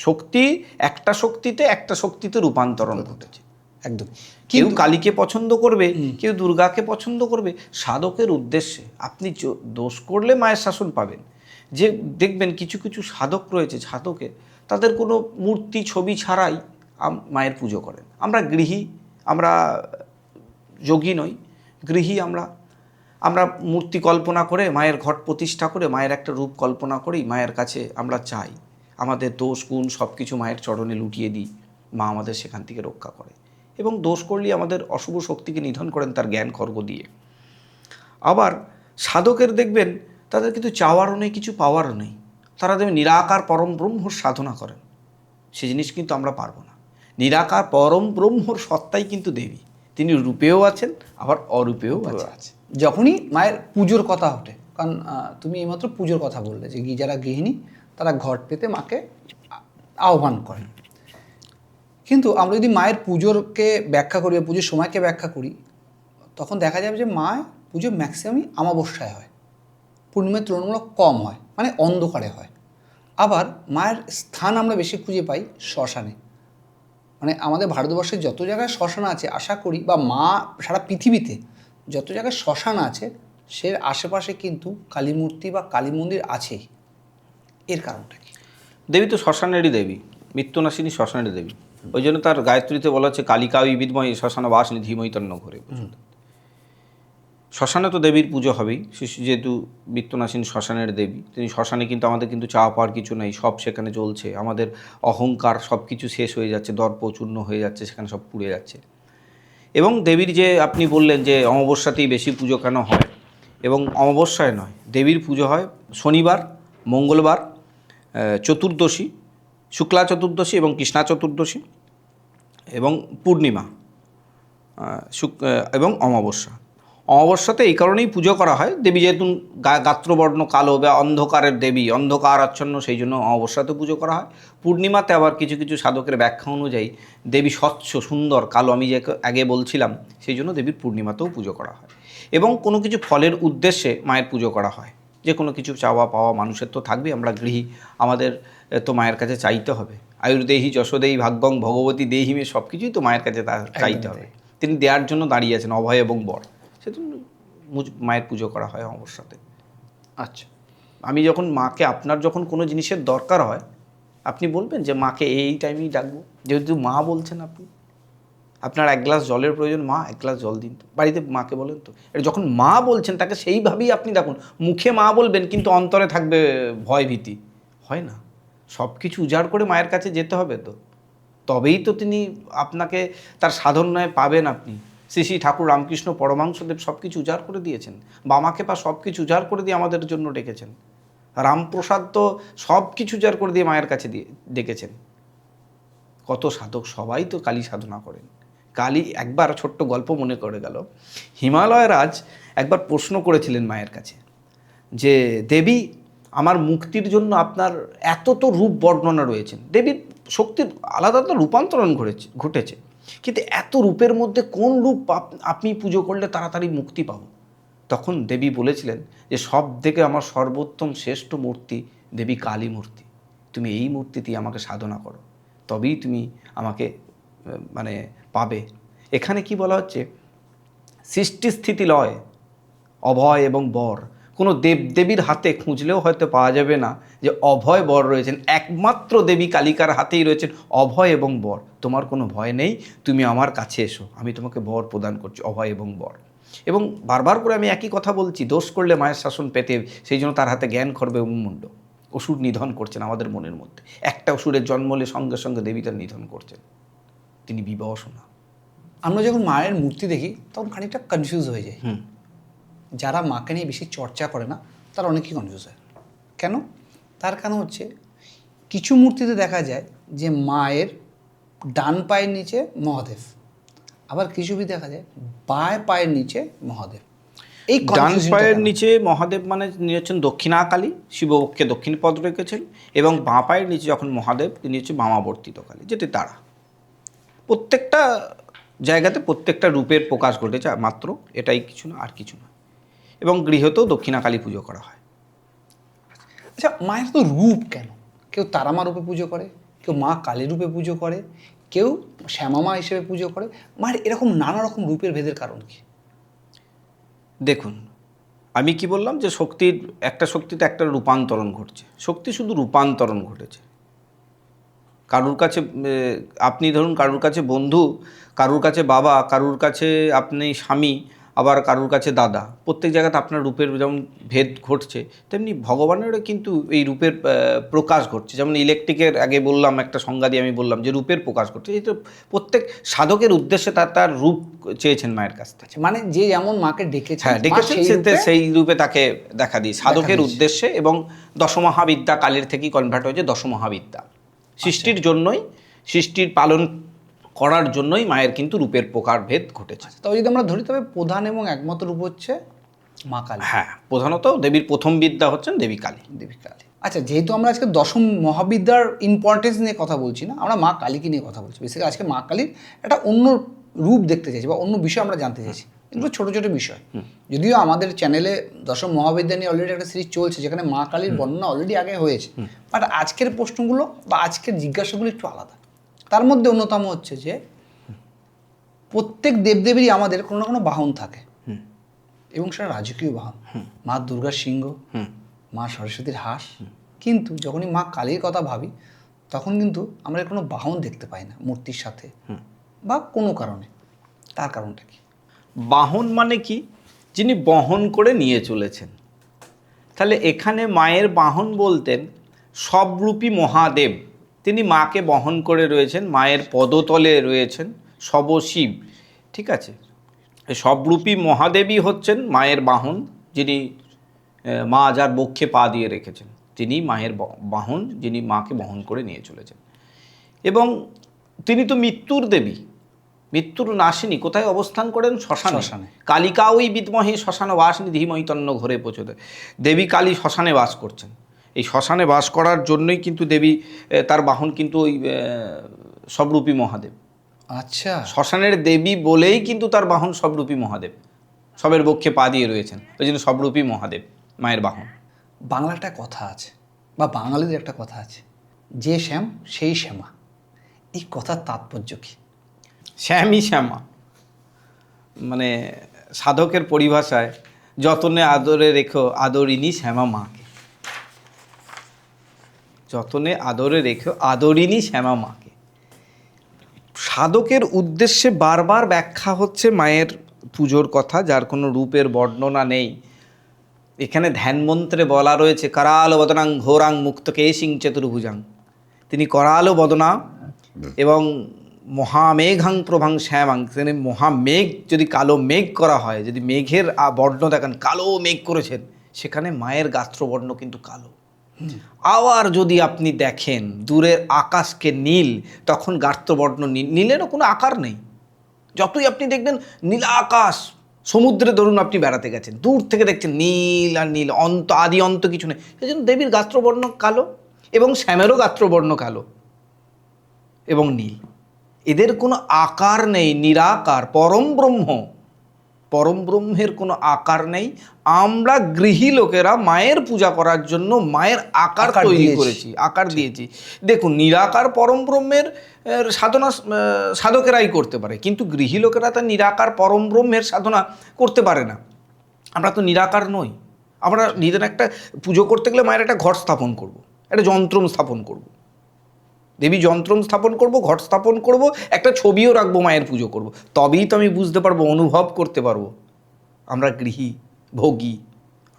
শক্তি একটা শক্তিতে রূপান্তরণ ঘটেছে, একদম। কেউ কালীকে পছন্দ করবে, কেউ দুর্গাকে পছন্দ করবে, সাধকের উদ্দেশ্যে। আপনি দোষ করলে মায়ের শাসন পাবেন। যে দেখবেন কিছু কিছু সাধক রয়েছে, সাধকে তাদের কোনো মূর্তি ছবি ছাড়াই মায়ের পুজো করেন। আমরা গৃহী, আমরা যোগী নই, গৃহী। আমরা মূর্তি কল্পনা করে মায়ের ঘট প্রতিষ্ঠা করে মায়ের একটা রূপ কল্পনা করেই মায়ের কাছে আমরা চাই, আমাদের দোষ গুণ সব কিছু মায়ের চরণে লুটিয়ে দিই, মা আমাদের সেখান থেকে রক্ষা করে। এবং দোষ করলেই আমাদের অশুভ শক্তিকে নিধন করেন তার জ্ঞান খর্গ দিয়ে। আবার সাধকের দেখবেন তাদের কিন্তু চাওয়ারও নেই, কিছু পাওয়ারও নেই, তারা দেখবেন নিরাকার পরম ব্রহ্মর সাধনা করেন। সে জিনিস কিন্তু আমরা পারবো না। নিরাকার পরম ব্রহ্মর সত্তাই কিন্তু দেবী, তিনি রূপেও আছেন আবার অরূপেও আছে। যখনই মায়ের পুজোর কথা ওঠে, কারণ তুমি এইমাত্র পুজোর কথা বললে যে যারা গৃহিণী তারা ঘট পেতে মাকে আহ্বান করেন, কিন্তু আমরা যদি মায়ের পুজোরকে ব্যাখ্যা করি বা পুজোর সময়কে ব্যাখ্যা করি, তখন দেখা যাবে যে মায়ের পুজো ম্যাক্সিমামই অমাবস্যায় হয়, পূর্ণিমায় তুলনামূলক কম হয়, মানে অন্ধকারে হয়। আবার মায়ের স্থান আমরা বেশি খুঁজে পাই শ্মশানে। মানে আমাদের ভারতবর্ষে যত জায়গায় শ্মশান আছে, আশা করি, বা মা সারা পৃথিবীতে যত জায়গায় শ্মশান আছে, সে আশেপাশে কিন্তু কালী মূর্তি বা কালী মন্দির আছেই। এর কারণটা কি? দেবী তো শ্মশানেরই দেবী, মৃত্যুনাশিনী শ্মশানেরই দেবী। ওই জন্য তার গায়ত্রীতে বলা হচ্ছে কালিকাই বিদ্ময় শ্মশান বাসিনী ধীমই তন্ন ঘরে। শ্মশানে তো দেবীর পুজো হবেই, যেহেতু মৃত্যুনাশিনী শ্মশানের দেবী। তিনি শ্মশানে কিন্তু আমাদের কিন্তু চাওয়া পাওয়ার কিছু নেই, সব সেখানে চলছে। আমাদের অহংকার সব কিছু শেষ হয়ে যাচ্ছে, দর্প চূর্ণ হয়ে যাচ্ছে, সেখানে সব পুড়ে যাচ্ছে। এবং দেবীর যে আপনি বললেন যে অমাবস্যাতেই বেশি পুজো কেন হয়, এবং অমাবস্যায় নয়, দেবীর পুজো হয় শনিবার, মঙ্গলবার, চতুর্দশী, শুক্লা চতুর্দশী এবং কৃষ্ণা চতুর্দশী এবং পূর্ণিমা এবং অমাবস্যা। অমাবস্যাতে এই কারণেই পুজো করা হয়, দেবী যেহেতু গাত্রবর্ণ কালো বা অন্ধকারের দেবী, অন্ধকার আচ্ছন্ন, সেই জন্য অমাবস্যাতে পুজো করা হয়। পূর্ণিমাতে আবার কিছু কিছু সাধকের ব্যাখ্যা অনুযায়ী দেবী স্বচ্ছ সুন্দর কালো, আমি যে আগে বলছিলাম, সেই জন্য দেবীর পূর্ণিমাতেও পুজো করা হয়। এবং কোনো কিছু ফলের উদ্দেশ্যে মায়ের পুজো করা হয়, যে কোনো কিছু চাওয়া পাওয়া মানুষের তো থাকবে, আমরা গৃহী, আমাদের তো মায়ের কাছে চাইতে হবে। আয়ুর্দেহি যশোদেহি ভাগ্যং ভগবতী দেহিমে, সব কিছুই তো মায়ের কাছে চাইতে হবে। তিনি দেওয়ার জন্য দাঁড়িয়ে আছেন, অভয় এবং বর। সেজন্য মায়ের পুজো করা হয় অমাবস্যাতে। আচ্ছা, আমি যখন মাকে, আপনার যখন কোনো জিনিসের দরকার হয়, আপনি বলবেন যে মাকে এই টাইমেই ডাকবো, যেহেতু মা বলছেন আপনি, আপনার এক গ্লাস জলের প্রয়োজন, মা এক গ্লাস জল দিন তো, বাড়িতে মাকে বলেন তো। এটা যখন মা বলছেন তাকে সেইভাবেই আপনি ডাকুন। মুখে মা বলবেন কিন্তু অন্তরে থাকবে ভয় ভীতি, হয় না? সব কিছু উজাড় করে মায়ের কাছে যেতে হবে তো, তবেই তো তিনি আপনাকে তার সাধনায় পাবেন। আপনি শ্রী শ্রী ঠাকুর রামকৃষ্ণ পরমাংশদেব সব কিছু উজাড় করে দিয়েছেন, বামাকে পা সব কিছু উজাড় করে দিয়ে আমাদের জন্য ডেকেছেন। রামপ্রসাদ তো সব কিছু উজাড় করে দিয়ে মায়ের কাছে দিয়ে ডেকেছেন। কত সাধক সবাই তো কালী সাধনা করেন। কালী, একবার ছোট্ট গল্প মনে করে গেল, হিমালয় রাজ একবার প্রশ্ন করেছিলেন মায়ের কাছে যে দেবী, আমার মুক্তির জন্য আপনার এত তো রূপ বর্ণনা রয়েছেন, দেবীর শক্তির আলাদা আলাদা রূপান্তরণ ঘটেছে, কিন্তু এত রূপের মধ্যে কোন রূপ আপনি পুজো করলে তাড়াতাড়ি মুক্তি পাবো? তখন দেবী বলেছিলেন যে সব থেকে আমার সর্বোত্তম শ্রেষ্ঠ মূর্তি দেবী কালী মূর্তি। তুমি এই মূর্তিতেই আমাকে সাধনা করো, তবেই তুমি আমাকে মানে পাবে। এখানে কি বলা হচ্ছে, সৃষ্টি স্থিতি লয়, অভয় এবং বর। কোনো দেবদেবীর হাতে খুঁজলেও হয়তো পাওয়া যাবে না যে অভয় বর রয়েছেন। একমাত্র দেবী কালিকার হাতেই রয়েছেন অভয় এবং বর। তোমার কোনো ভয় নেই, তুমি আমার কাছে এসো, আমি তোমাকে বর প্রদান করছি, অভয় এবং বর। এবং বারবার করে আমি একই কথা বলছি, দোষ করলে মায়ের শাসন পেতে, সেই জন্য তার হাতে জ্ঞান খর্বে উন্মুণ্ড। অসুর নিধন করছেন আমাদের মনের মধ্যে। একটা অসুরের জন্ম হলে সঙ্গে সঙ্গে দেবী তার নিধন করছেন, তিনি বিবশনা। আমরা যখন মায়ের মূর্তি দেখি তখন খানিকটা কনফিউজ হয়ে যায়। যারা মাকে নিয়ে বেশি চর্চা করে না তারা অনেকেই কনফিউজ হয়। কেন? তার কারণ হচ্ছে কিছু মূর্তিতে দেখা যায় যে মায়ের ডান পায়ের নিচে মহাদেব, আবার কিছু দেখা যায় বাঁ পায়ের নিচে মহাদেব। এই ডান পায়ের নিচে মহাদেব মানে তিনি হচ্ছেন দক্ষিণাকালী, শিবকে দক্ষিণ পদ রেখেছেন, এবং বাঁ পায়ের নিচে যখন মহাদেব, তিনি হচ্ছে বামাবর্তিত কালী, যেটি তারা। প্রত্যেকটা জায়গাতে প্রত্যেকটা রূপের প্রকাশ ঘটেছে, মাত্র এটাই, কিছু না, আর কিছু না। এবং গৃহতেও দক্ষিণাকালী পুজো করা হয়। আচ্ছা, মায়ের তো রূপ কেন? কেউ তারামা রূপে পুজো করে, কেউ মা কালী রূপে পুজো করে, কেউ শ্যামামা হিসেবে পুজো করে। মায়ের এরকম নানা রকম রূপের ভেদের কারণ কি? দেখুন, আমি কি বললাম যে শক্তিতে একটা রূপান্তরণ ঘটছে। শক্তি শুধু রূপান্তরণ ঘটেছে। কারুর কাছে আপনি ধরুন, কারুর কাছে বন্ধু, কারুর কাছে বাবা, কারুর কাছে আপনি স্বামী, আবার কারুর কাছে দাদা। প্রত্যেক জায়গাতে আপনার রূপের যেমন ভেদ ঘটছে, তেমনি ভগবানেরও কিন্তু এই রূপের প্রকাশ ঘটছে। যেমন ইলেকট্রিকের আগে বললাম, একটা সংজ্ঞা দিয়ে আমি বললাম যে রূপের প্রকাশ ঘটছে। এই তো প্রত্যেক সাধকের উদ্দেশ্যে তার রূপ চেয়েছেন মায়ের কাছ থেকে। মানে যে যেমন মাকে ডেকেছেন, হ্যাঁ, ডেকেছেন, সেই রূপে তাকে দেখা দিই সাধকের উদ্দেশ্যে। এবং দশমহাবিদ্যা কালের থেকেই কনভার্ট হয়েছে দশমহাবিদ্যা। সৃষ্টির জন্যই, সৃষ্টির পালন করার জন্যই মায়ের কিন্তু রূপের প্রকারভেদ ঘটেছে। তবে যদি আমরা ধরি, তবে প্রধান এবং একমাত্র রূপ হচ্ছে মা কালী। হ্যাঁ, প্রধানত দেবীর প্রথম বিদ্যা হচ্ছেন দেবী কালী। দেবী কালী। আচ্ছা, যেহেতু আমরা আজকে দশম মহাবিদ্যার ইম্পর্টেন্স নিয়ে কথা বলছি না, আমরা মা কালীকে নিয়ে কথা বলছি। বেসিক্যালি আজকে মা কালীর একটা অন্য রূপ দেখতে চাইছি বা অন্য বিষয় আমরা জানতে চাইছি। এগুলো ছোটো ছোটো বিষয়। যদিও আমাদের চ্যানেলে দশম মহাবিদ্যা নিয়ে অলরেডি একটা সিরিজ চলছে, যেখানে মা কালীর বর্ণনা অলরেডি আগে হয়েছে। বাট আজকের প্রশ্নগুলো বা আজকের জিজ্ঞাসাগুলো একটু আলাদা। তার মধ্যে অন্যতম হচ্ছে যে প্রত্যেক দেবদেবীরই আমাদের কোনো না কোনো বাহন থাকে, এবং সেটা রাজকীয় বাহন। মা দুর্গার সিংহ, মা সরস্বতীর হাঁস। কিন্তু যখনই মা কালীর কথা ভাবি, তখন কিন্তু আমরা কোনো বাহন দেখতে পাই না মূর্তির সাথে বা কোনো কারণে। তার কারণটা কি? বাহন মানে কি? যিনি বহন করে নিয়ে চলেছেন। তাহলে এখানে মায়ের বাহন বলতেন সবরূপী মহাদেব। তিনি মাকে বহন করে রয়েছেন, মায়ের পদতলে রয়েছেন সবশিব। ঠিক আছে, এই সবরূপী মহাদেবী হচ্ছেন মায়ের বাহন, যিনি মা যার বক্ষে পা দিয়ে রেখেছেন, তিনি মায়ের বাহন, যিনি মাকে বহন করে নিয়ে চলেছেন। এবং তিনি তো মৃত্যুর দেবী, মৃত্যুর নাশিনী। কোথায় অবস্থান করেন? শ্মশানে। কালিকা ওই বিদ্মহে শ্মশান বাসিনী ধীমহি তন্ন ঘরে পৌঁছতে। দেবী কালী শ্মশানে বাস করছেন। এই শ্মশানে বাস করার জন্যই কিন্তু দেবী, তার বাহন কিন্তু ওই সবরূপী মহাদেব। আচ্ছা, শ্মশানের দেবী বলেই কিন্তু তার বাহন সবরূপী মহাদেব। সবের বক্ষে পা দিয়ে রয়েছেন, ওই জন্য সবরূপী মহাদেব মায়ের বাহন। বাংলার একটা কথা আছে বা বাঙালিদের একটা কথা আছে, যে শ্যাম সেই শ্যামা। এই কথার তাৎপর্য কি? শ্যামই শ্যামা মানে সাধকের পরিভাষায় যতনে আদরে রেখো আদরিনী শ্যামা মাকে। যতনে আদরে রেখো আদরিনী শ্যামা মাকে। সাধকের উদ্দেশ্যে বারবার ব্যাখ্যা হচ্ছে মায়ের পুজোর কথা, যার কোনো রূপের বর্ণনা নেই। এখানে ধ্যানমন্ত্রে বলা রয়েছে করাল বদনাং ঘোরাং মুক্তকেশিং চতুর্ভুজাং। তিনি করাল বদনা এবং মহামেঘাং প্রভাং শ্যামাং। তিনি মহামেঘ, যদি কালো মেঘ করা হয়, যদি মেঘের বর্ণ দেখেন কালো মেঘ করেছেন, সেখানে মায়ের গাত্রবর্ণ কিন্তু কালো। আবার যদি আপনি দেখেন দূরের আকাশকে নীল, তখন গাত্রবর্ণ নীল। নীলেরও কোনো আকার নেই। যতই আপনি দেখবেন নীল আকাশ, সমুদ্রে ধরুন আপনি বেড়াতে গেছেন, দূর থেকে দেখছেন নীল আর নীল, আদি অন্ত কিছু নেই। সেই জন্য দেবীর গাত্রবর্ণ কালো এবং শ্যামেরও গাত্রবর্ণ কালো এবং নীল। এদের কোনো আকার নেই, নিরাকার পরম ব্রহ্ম। পরম ব্রহ্মের কোনো আকার নেই। আমরা গৃহী লোকেরা মায়ের পূজা করার জন্য মায়ের আকার তৈরি করেছি, আকার দিয়েছি। দেখুন, নিরাকার পরম ব্রহ্মের সাধনা সাধকেরাই করতে পারে, কিন্তু গৃহী লোকেরা তার নিরাকার পরম ব্রহ্মের সাধনা করতে পারে না। আমরা তো নিরাকার নই। আমরা নিজের একটা পুজো করতে গেলে মায়ের একটা ঘট স্থাপন করব, একটা যন্ত্রম স্থাপন করব, দেবী যন্ত্রম স্থাপন করব, ঘট স্থাপন করব, একটা ছবিও রাখবো, মায়ের পুজো করব। তবেই তো আমি বুঝতে পারবো, অনুভব করতে পারবো আমরা গৃহী, ভোগী।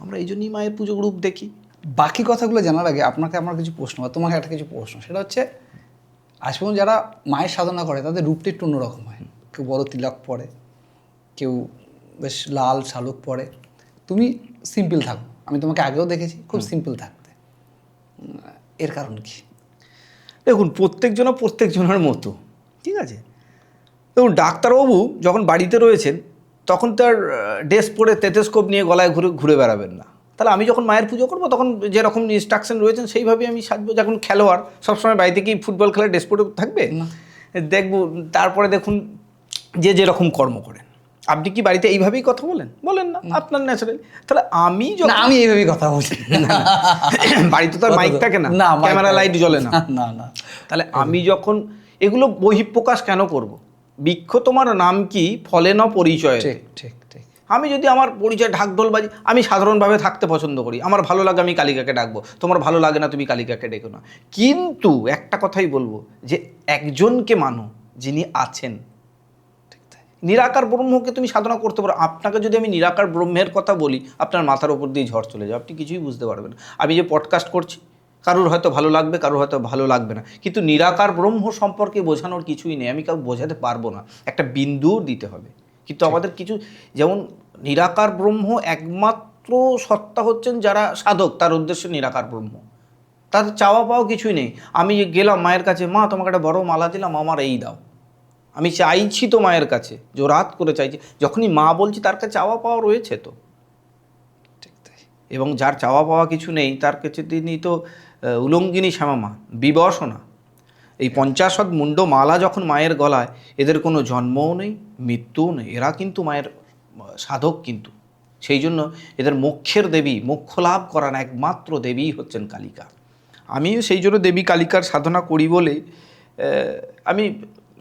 আমরা এই জন্যই মায়ের পুজো রূপ দেখি। বাকি কথাগুলো জানার আগে আপনাকে আমার কিছু প্রশ্ন বা তোমাকে একটা কিছু প্রশ্ন। সেটা হচ্ছে, আজ পর্যন্ত যারা মায়ের সাধনা করে তাদের রূপটা একটু অন্যরকম হয়। কেউ বড় তিলক পরে, কেউ বেশ লাল শালুক পরে। তুমি সিম্পল থাকো, আমি তোমাকে আগেও দেখেছি খুব সিম্পল থাকতে। এর কারণ কি? দেখুন, প্রত্যেকজনের মতো, ঠিক আছে। দেখুন, ডাক্তারবাবু যখন বাড়িতে রয়েছেন তখন তার ড্রেস পরে টেথোস্কোপ নিয়ে গলায় ঘুরে বেড়াবেন না। তাহলে আমি যখন মায়ের পুজো করবো তখন যেরকম ইনস্ট্রাকশন রয়েছেন সেইভাবেই আমি সাজবো। যখন খেলোয়াড় সবসময় বাড়িতে কি ফুটবল খেলার ড্রেস পরে থাকবে? দেখবো। তারপরে দেখুন, যে যেরকম কর্ম করেন, আপনি কি বাড়িতে এইভাবেই কথা বলেন না, আপনার ন্যাচারাল। তাহলে আমি এইভাবেই কথা বলছি, বাড়িতে তো আর মাইক থাকে না, ক্যামেরা লাইট জ্বলে না। না না। তাহলে আমি যখন এগুলো বহিঃপ্রকাশ কেন করব? বৃক্ষ তোমার নাম কি, ফলে ন পরিচয়। ঠিক ঠিক ঠিক। আমি যদি আমার পরিচয় ঢাকঢোল বাজি, আমি সাধারণভাবে থাকতে পছন্দ করি, আমার ভালো লাগে আমি কালিকাকে ডাকবো, তোমার ভালো লাগে না তুমি কালিকাকে ডেকো না। কিন্তু একটা কথাই বলবো যে একজনকে মানো যিনি আছেন। নিরাকার ব্রহ্মকে তুমি সাধনা করতে পারো। আপনাকে যদি আমি নিরাকার ব্রহ্মের কথা বলি, আপনার মাথার উপর দিয়ে ঝড় চলে যাবে, আপনি কিছুই বুঝতে পারবেন না। আমি যে পডকাস্ট করছি, কারোর হয়তো ভালো লাগবে, কারোর হয়তো ভালো লাগবে না, কিন্তু নিরাকার ব্রহ্ম সম্পর্কে বোঝানোর কিছুই নেই, আমি কাউকে বোঝাতে পারবো না, একটা বিন্দুও দিতে হবে। কিন্তু আমাদের কিছু, যেমন নিরাকার ব্রহ্ম একমাত্র সত্তা হচ্ছেন যারা সাধক, তার উদ্দেশ্য নিরাকার ব্রহ্ম, তাদের চাওয়া পাওয়া কিছুই নেই। আমি গেলাম মায়ের কাছে, মা তোমাকে একটা বড় মালা দিলাম, আমার এই দাও, আমি চাইছি তো মায়ের কাছে, জোরাত করে চাইছি। যখনই মা বলছি তার কাছে চাওয়া পাওয়া রয়েছে তো। ঠিক তাই। এবং যার চাওয়া পাওয়া কিছু নেই তার কাছে তিনি তো উলঙ্গিনী শ্যামামা, বিবসনা। এই 50 মুন্ড মালা যখন মায়ের গলায়, এদের কোনো জন্মও নেই, মৃত্যুও নেই, এরা কিন্তু মায়ের সাধক। কিন্তু সেই জন্য এদের মোক্ষের দেবী, মোক্ষ লাভ করান একমাত্র দেবী হচ্ছেন কালিকা। আমিও সেই জন্য দেবী কালিকার সাধনা করি বলে আমি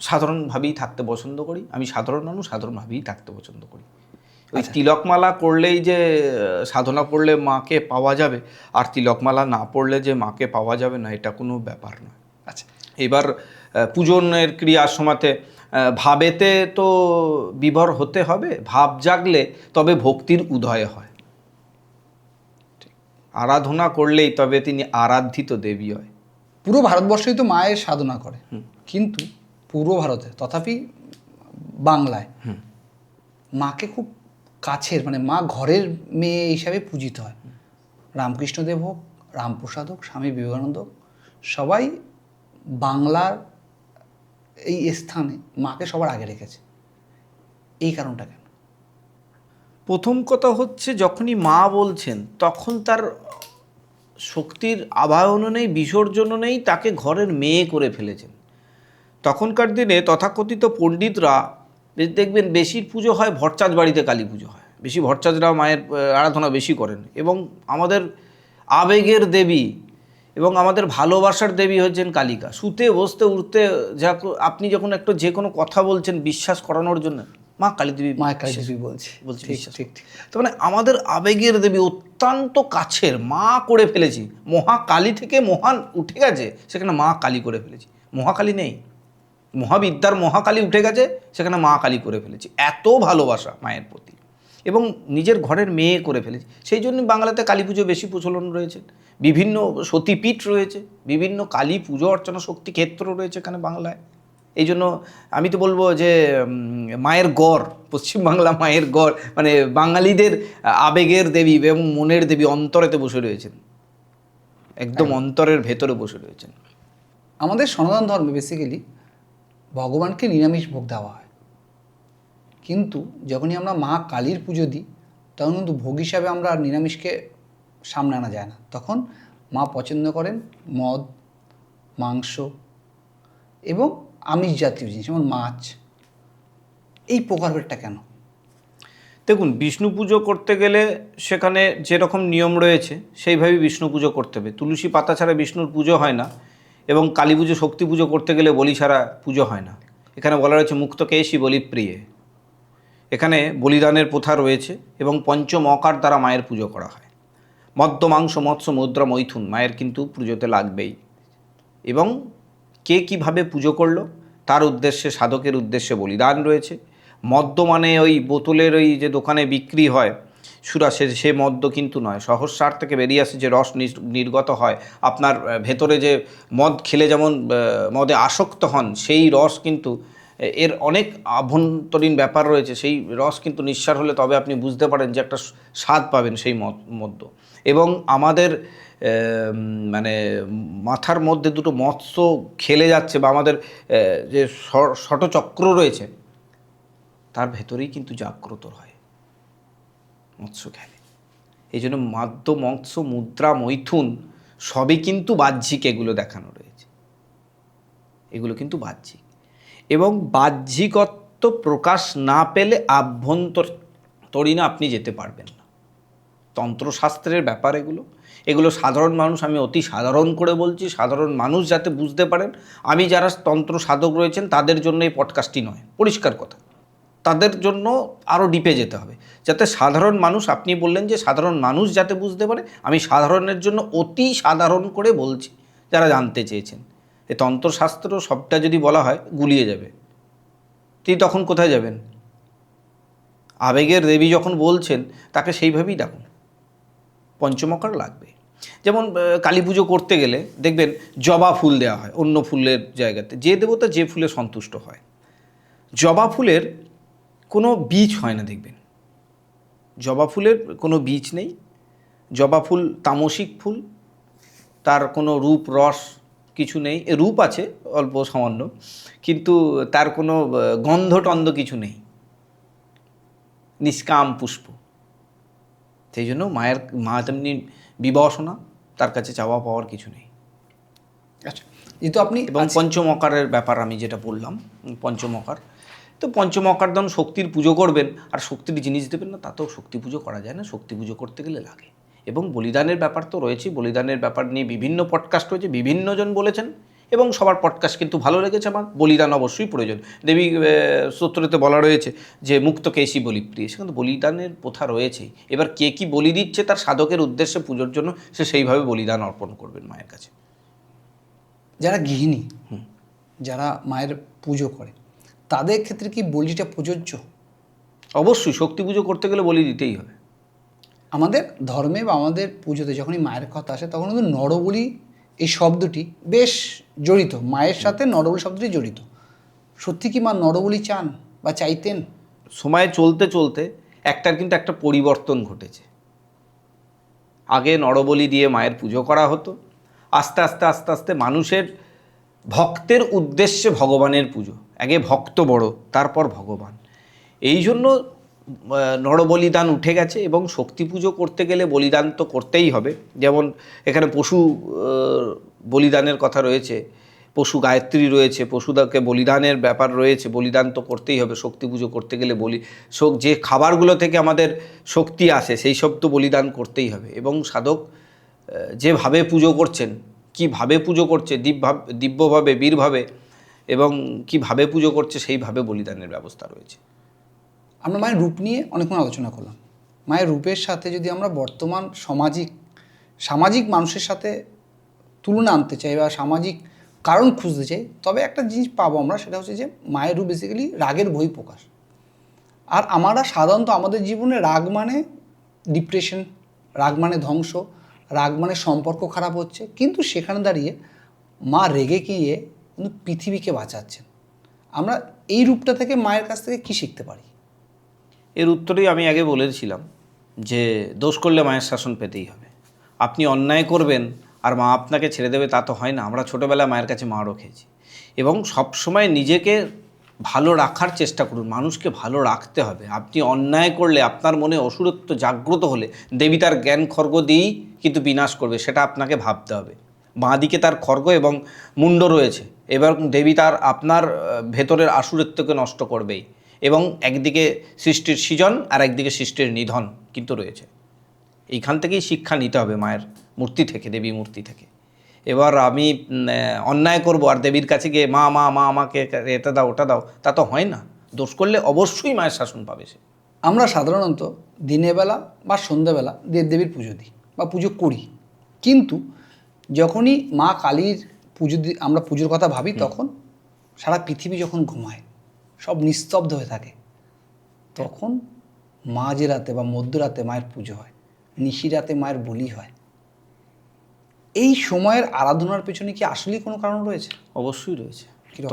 সাধারণভাবেই থাকতে পছন্দ করি। আমি সাধারণ মানুষ, সাধারণভাবেই থাকতে পছন্দ করি। ওই তিলকমালা করলেই যে সাধনা করলে মাকে পাওয়া যাবে, আর তিলকমালা না পড়লে যে মাকে পাওয়া যাবে না, এটা কোনো ব্যাপার নয়। আচ্ছা, এবার পূজনের ক্রিয়ার সময়তে ভাবেতে তো বিভোর হতে হবে, ভাব জাগলে তবে ভক্তির উদয় হয়। আরাধনা করলেই তবে তিনি আরাধিত দেবী হয়। পুরো ভারতবর্ষই তো মায়ের সাধনা করে, কিন্তু পূর্ব ভারতে তথাপি বাংলায় মাকে খুব কাছের, মানে মা ঘরের মেয়ে হিসাবে পূজিত হয়। রামকৃষ্ণদেব হোক, রামপ্রসাদ হোক, স্বামী বিবেকানন্দ হোক, সবাই বাংলার এই স্থানে মাকে সবার আগে রেখেছে। এই কারণটা কেন? প্রথম কথা হচ্ছে, যখনই মা বলছেন তখন তার শক্তির আবাহনও নেই, বিসর্জনও নেই, তাকে ঘরের মেয়ে করে ফেলেছেন। তখনকার দিনে তথাকথিত পণ্ডিতরা দেখবেন বেশি পুজো হয় ভট্টাচ বাড়িতে, কালী পুজো হয় বেশি, ভট্টাচরা মায়ের আরাধনা বেশি করেন। এবং আমাদের আবেগের দেবী এবং আমাদের ভালোবাসার দেবী হচ্ছেন কালিকা। শুতে বসতে উঠতে যা আপনি যখন একটু যে কোনো কথা বলছেন বিশ্বাস করানোর জন্য, মা কালী দেবী, মা কালী দেবী বলছি। ঠিক ঠিক ঠিক। তো মানে আমাদের আবেগের দেবী, অত্যন্ত কাছের, মা করে ফেলেছি। মহাকালী থেকে মহান উঠে গেছে, সেখানে মা কালী করে ফেলেছি। মহাকালী নেই, মহাবিদ্যার মহাকালী উঠে গেছে, সেখানে মা কালী করে ফেলেছি। এত ভালোবাসা মায়ের প্রতি, এবং নিজের ঘরের মেয়ে করে ফেলেছি। সেই জন্য বাংলাতে কালী পুজো বেশি প্রচলন রয়েছে, বিভিন্ন সতীপীঠ রয়েছে, বিভিন্ন কালী পুজো অর্চনা শক্তি ক্ষেত্র রয়েছে এখানে বাংলায়। এই জন্য আমি তো বলবো যে মায়ের গড়, পশ্চিমবাংলা মায়ের গড়, মানে বাঙালিদের আবেগের দেবী এবং মনের দেবী অন্তরেতে বসে রয়েছেন, একদম অন্তরের ভেতরে বসে রয়েছেন। আমাদের সনাতন ধর্মে বেসিক্যালি ভগবানকে নিরামিষ ভোগ দেওয়া হয়, কিন্তু যখনই আমরা মা কালীর পুজো দিই তখন কিন্তু ভোগ হিসাবে আমরা আর নিরামিষকে সামনে আনা যায় না। তখন মা পছন্দ করেন মদ, মাংস এবং আমিষ জাতীয় জিনিস, যেমন মাছ। এই প্রকারভেদটা কেন? দেখুন, বিষ্ণু পুজো করতে গেলে সেখানে যেরকম নিয়ম রয়েছে সেইভাবেই বিষ্ণু পুজো করতে হবে। তুলসী পাতা ছাড়া বিষ্ণুর পুজো হয় না, এবং কালী পুজো, শক্তি পুজো করতে গেলে বলি ছাড়া পুজো হয় না। এখানে বলা রয়েছে মুক্তকেশী বলিপ্রিয়ে, এখানে বলিদানের প্রথা রয়েছে, এবং পঞ্চম অকার দ্বারা মায়ের পুজো করা হয়। মদ্য, মাংস, মৎস্য, মুদ্রা, মৈথুন মায়ের কিন্তু পুজোতে লাগবেই। এবং কে কিভাবে পুজো করলো তার উদ্দেশ্যে, সাধকের উদ্দেশ্যে বলিদান রয়েছে। মদ্য মানে ওই বোতলের ওই যে দোকানে বিক্রি হয় সুরাসের, সে মদ্য কিন্তু নয়। সহস্রার থেকে বেরিয়ে আসে যে রস নির্গত হয়, আপনার ভেতরে যে মদ খেলে যেমন মদে আসক্ত হন, সেই রস কিন্তু, এর অনেক আভ্যন্তরীণ ব্যাপার রয়েছে। সেই রস কিন্তু নিঃসার হলে তবে আপনি বুঝতে পারেন যে একটা স্বাদ পাবেন সেই মদ্য। এবং আমাদের মানে মাথার মধ্যে দুটো মৎস্য খেলে যাচ্ছে, বা আমাদের যে ষটচক্র রয়েছে তার ভেতরেই কিন্তু জাগ্রত হয় মৎস্য খেলে। এই জন্য মাদ্য, মৎস্য, মুদ্রা, মৈথুন সবই কিন্তু বাহ্যিক, এগুলো দেখানো রয়েছে, এগুলো কিন্তু বাহ্যিক। এবং বাহ্যিকত্ব প্রকাশ না পেলে আভ্যন্তরীণে আপনি যেতে পারবেন না। তন্ত্রশাস্ত্রের ব্যাপার এগুলো। এগুলো সাধারণ মানুষ, আমি অতি সাধারণ করে বলছি, সাধারণ মানুষ যাতে বুঝতে পারেন। আমি যারা তন্ত্র সাধক রয়েছেন তাদের জন্য এই পডকাস্টটি নয়, পরিষ্কার কথা। তাদের জন্য আরও ডিপে যেতে হবে, যাতে সাধারণ মানুষ, আপনি বললেন যে সাধারণ মানুষ যাতে বুঝতে পারে, আমি সাধারণের জন্য অতি সাধারণ করে বলছি যারা জানতে চেয়েছেন। এই তন্ত্রশাস্ত্র সবটা যদি বলা হয় গুলিয়ে যাবে, তিনি তখন কোথায় যাবেন? আবেগের দেবী যখন বলছেন তাকে সেইভাবেই ডাকুন, পঞ্চমকার লাগবে। যেমন কালী পুজো করতে গেলে দেখবেন জবা ফুল দেওয়া হয় অন্য ফুলের জায়গাতে, যে দেবতা যে ফুলে সন্তুষ্ট হয়। জবা ফুলের কোনো বীজ হয় না, দেখবেন জবা ফুলের কোনো বীজ নেই। জবা ফুল তামসিক ফুল, তার কোনো রূপ রস কিছু নেই, রূপ আছে অল্প সামান্য, কিন্তু তার কোনো গন্ধ টন্ধ কিছু নেই, নিষ্কাম পুষ্প। সেই জন্য মা তেমনি বিবসনা, তার কাছে চাওয়া পাওয়ার কিছু নেই। আচ্ছা, যেহেতু আপনি এবং পঞ্চমকারের ব্যাপার আমি যেটা বললাম, পঞ্চমকার, তো পঞ্চমকার ধরুন শক্তির পুজো করবেন আর শক্তির জিনিস দেবেন না, তাতেও শক্তি পুজো করা যায় না। শক্তি পুজো করতে গেলে লাগে। এবং বলিদানের ব্যাপার তো রয়েছে, বলিদানের ব্যাপার নিয়ে বিভিন্ন পডকাস্ট রয়েছে, বিভিন্নজন বলেছেন এবং সবার পডকাস্ট কিন্তু ভালো লেগেছে আমার। বলিদান অবশ্যই প্রয়োজন। দেবী স্তোত্রতে বলা রয়েছে যে মুক্ত কেশী বলিপ্রিয়, সেখানে তো বলিদানের প্রথা রয়েছেই। এবার কে কী বলি দিচ্ছে তার সাধকের উদ্দেশ্যে পুজোর জন্য, সে সেইভাবে বলিদান অর্পণ করবেন মায়ের কাছে। যারা গৃহিণী, যারা মায়ের পুজো করে, তাদের ক্ষেত্রে কি বলিটা প্রযোজ্য? অবশ্যই শক্তি পুজো করতে গেলে বলি দিতেই হবে। আমাদের ধর্মে বা আমাদের পুজোতে যখনই মায়ের কথা আসে তখন কিন্তু নরবলি এই শব্দটি বেশ জড়িত, মায়ের সাথে নরবলি শব্দটি জড়িত। সত্যি কি মা নরবলি চান বা চাইতেন? সময় চলতে চলতে একটার কিন্তু একটা পরিবর্তন ঘটেছে। আগে নরবলি দিয়ে মায়ের পুজো করা হতো, আস্তে আস্তে আস্তে আস্তে মানুষের ভক্তের উদ্দেশ্যে ভগবানের পুজো, আগে ভক্ত বড় তারপর ভগবান, এই জন্য নরবলিদান উঠে গেছে। এবং শক্তি পুজো করতে গেলে বলিদান তো করতেই হবে। যেমন এখানে পশু বলিদানের কথা রয়েছে, পশু গায়ত্রী রয়েছে, পশুদাকে বলিদানের ব্যাপার রয়েছে, বলিদান তো করতেই হবে শক্তি পুজো করতে গেলে। যে খাবারগুলো থেকে আমাদের শক্তি আসে সেই সব তো বলিদান করতেই হবে। এবং সাধক যেভাবে পুজো করছেন, কীভাবে পুজো করছে, দিব্যভাবে বীরভাবে, এবং কীভাবে পুজো করছে সেইভাবে বলিদানের ব্যবস্থা রয়েছে। আমরা মায়ের রূপ নিয়ে অনেকক্ষণ আলোচনা করলাম। মায়ের রূপের সাথে যদি আমরা বর্তমান সামাজিক মানুষের সাথে তুলনা আনতে চাই বা সামাজিক কারণ খুঁজতে চাই, তবে একটা জিনিস পাবো আমরা, সেটা হচ্ছে যে মায়ের রূপ বেসিক্যালি রাগের বহিঃপ্রকাশ। আর আমরা সাধারণত আমাদের জীবনে রাগ মানে ডিপ্রেশন, রাগ মানে ধ্বংস, রাগ মানে সম্পর্ক খারাপ হচ্ছে, কিন্তু সেখানে দাঁড়িয়ে মা রেগে গিয়ে কিন্তু পৃথিবীকে বাঁচাচ্ছেন। আমরা এই রূপটা থেকে মায়ের কাছ থেকে কী শিখতে পারি? এর উত্তরেই আমি আগে বলেছিলাম যে দোষ করলে মায়ের শাসন পেতেই হবে। আপনি অন্যায় করবেন আর মা আপনাকে ছেড়ে দেবে তা তো হয় না। আমরা ছোটোবেলায় মায়ের কাছে মারও খেয়েছি। এবং সবসময় নিজেকে ভালো রাখার চেষ্টা করুন, মানুষকে ভালো রাখতে হবে। আপনি অন্যায় করলে, আপনার মনে অসুরত্ব জাগ্রত হলে দেবী তার জ্ঞান খর্গ দিয়েই কিন্তু বিনাশ করবে, সেটা আপনাকে ভাবতে হবে। বাঁ দিকে তার খর্গ এবং মুন্ড রয়েছে, এবার দেবী তার আপনার ভেতরের আসুরত্বকে নষ্ট করবেই। এবং একদিকে সৃষ্টির সৃজন আর একদিকে সৃষ্টির নিধন কিন্তু রয়েছে। এইখান থেকেই শিক্ষা নিতে হবে মায়ের মূর্তি থেকে, দেবী মূর্তি থেকে। এবার আমি অন্যায় করব আর দেবীর কাছে গিয়ে মা মা মা আমাকে এটা দাও ওটা দাও, তা তো হয় না। দোষ করলে অবশ্যই মায়ের শাসন পাবে সে। আমরা সাধারণত দিনের বেলা বা সন্ধ্যাবেলা দেবদেবীর পুজো দিই বা পুজো করি, কিন্তু যখনই মা কালীর আমরা পুজোর কথা ভাবি, তখন সারা পৃথিবী যখন ঘুমায়, সব নিস্তব্ধ হয়ে থাকে, তখন মাঝরাতে বা মধ্যরাতে মায়ের পুজো হয়, নিশিরাতে মায়ের বলি হয়। এই সময়ের আরাধনার পেছনে কি আসলেই কোনো কারণ রয়েছে? অবশ্যই রয়েছে। কিরকম?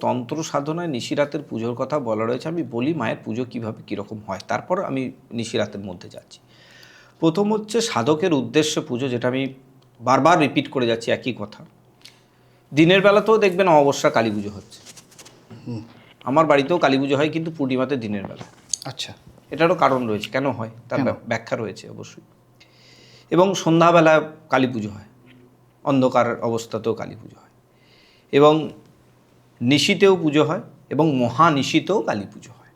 তন্ত্র সাধনায় নিশিরাতের পুজোর কথা বলা রয়েছে। আমি বলি মায়ের পুজো কীভাবে কীরকম হয়, তারপর আমি নিশিরাতের মধ্যে যাচ্ছি। প্রথম হচ্ছে সাধকের উদ্দেশ্যে পুজো, যেটা আমি বারবার রিপিট করে যাচ্ছি একই কথা। দিনের বেলাতেও দেখবেন অমাবস্যা কালী পুজো হচ্ছে, আমার বাড়িতেও কালী পুজো হয়, কিন্তু পূর্ণিমাতে দিনের বেলা। আচ্ছা, এটারও কারণ রয়েছে, কেন হয় তার ব্যাখ্যা রয়েছে অবশ্যই। এবং সন্ধ্যাবেলা কালী পুজো হয়, অন্ধকার অবস্থাতেও কালী পুজো হয়, এবং নিশীতেও পুজো হয়, এবং মহানিশীতেও কালী পুজো হয়।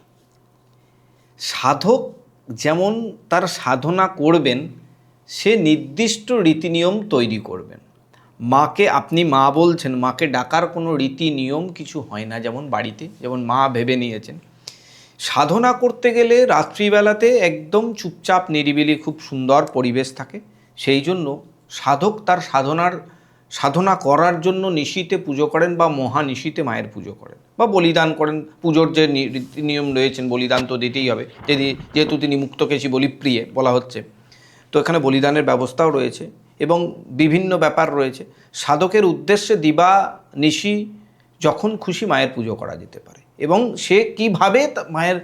সাধক যেমন তার সাধনা করবেন সে নির্দিষ্ট রীতিনিয়ম তৈরি করবেন। মাকে আপনি মা বলছেন, মাকে ডাকার কোনো রীতি নিয়ম কিছু হয় না, যেমন বাড়িতে যেমন মা ভেবে নিয়েছেন। সাধনা করতে গেলে রাত্রিবেলাতে একদম চুপচাপ নিরিবিলি খুব সুন্দর পরিবেশ থাকে, সেই জন্য সাধক তার সাধনা করার জন্য নিশিতে পুজো করেন বা মহানিশিতে মায়ের পুজো করেন বা বলিদান করেন। পুজোর যে রীতি নিয়ম রয়েছেন, বলিদান তো দিতেই হবে, যেহেতু তিনি মুক্তকেশী বলিপ্রিয়ে বলা হচ্ছে, তো এখানে বলিদানের ব্যবস্থাও রয়েছে এবং বিভিন্ন ব্যাপার রয়েছে। সাধকের উদ্দেশ্যে দিবা নিশি যখন খুশি মায়ের পুজো করা যেতে পারে এবং সে কীভাবে মায়ের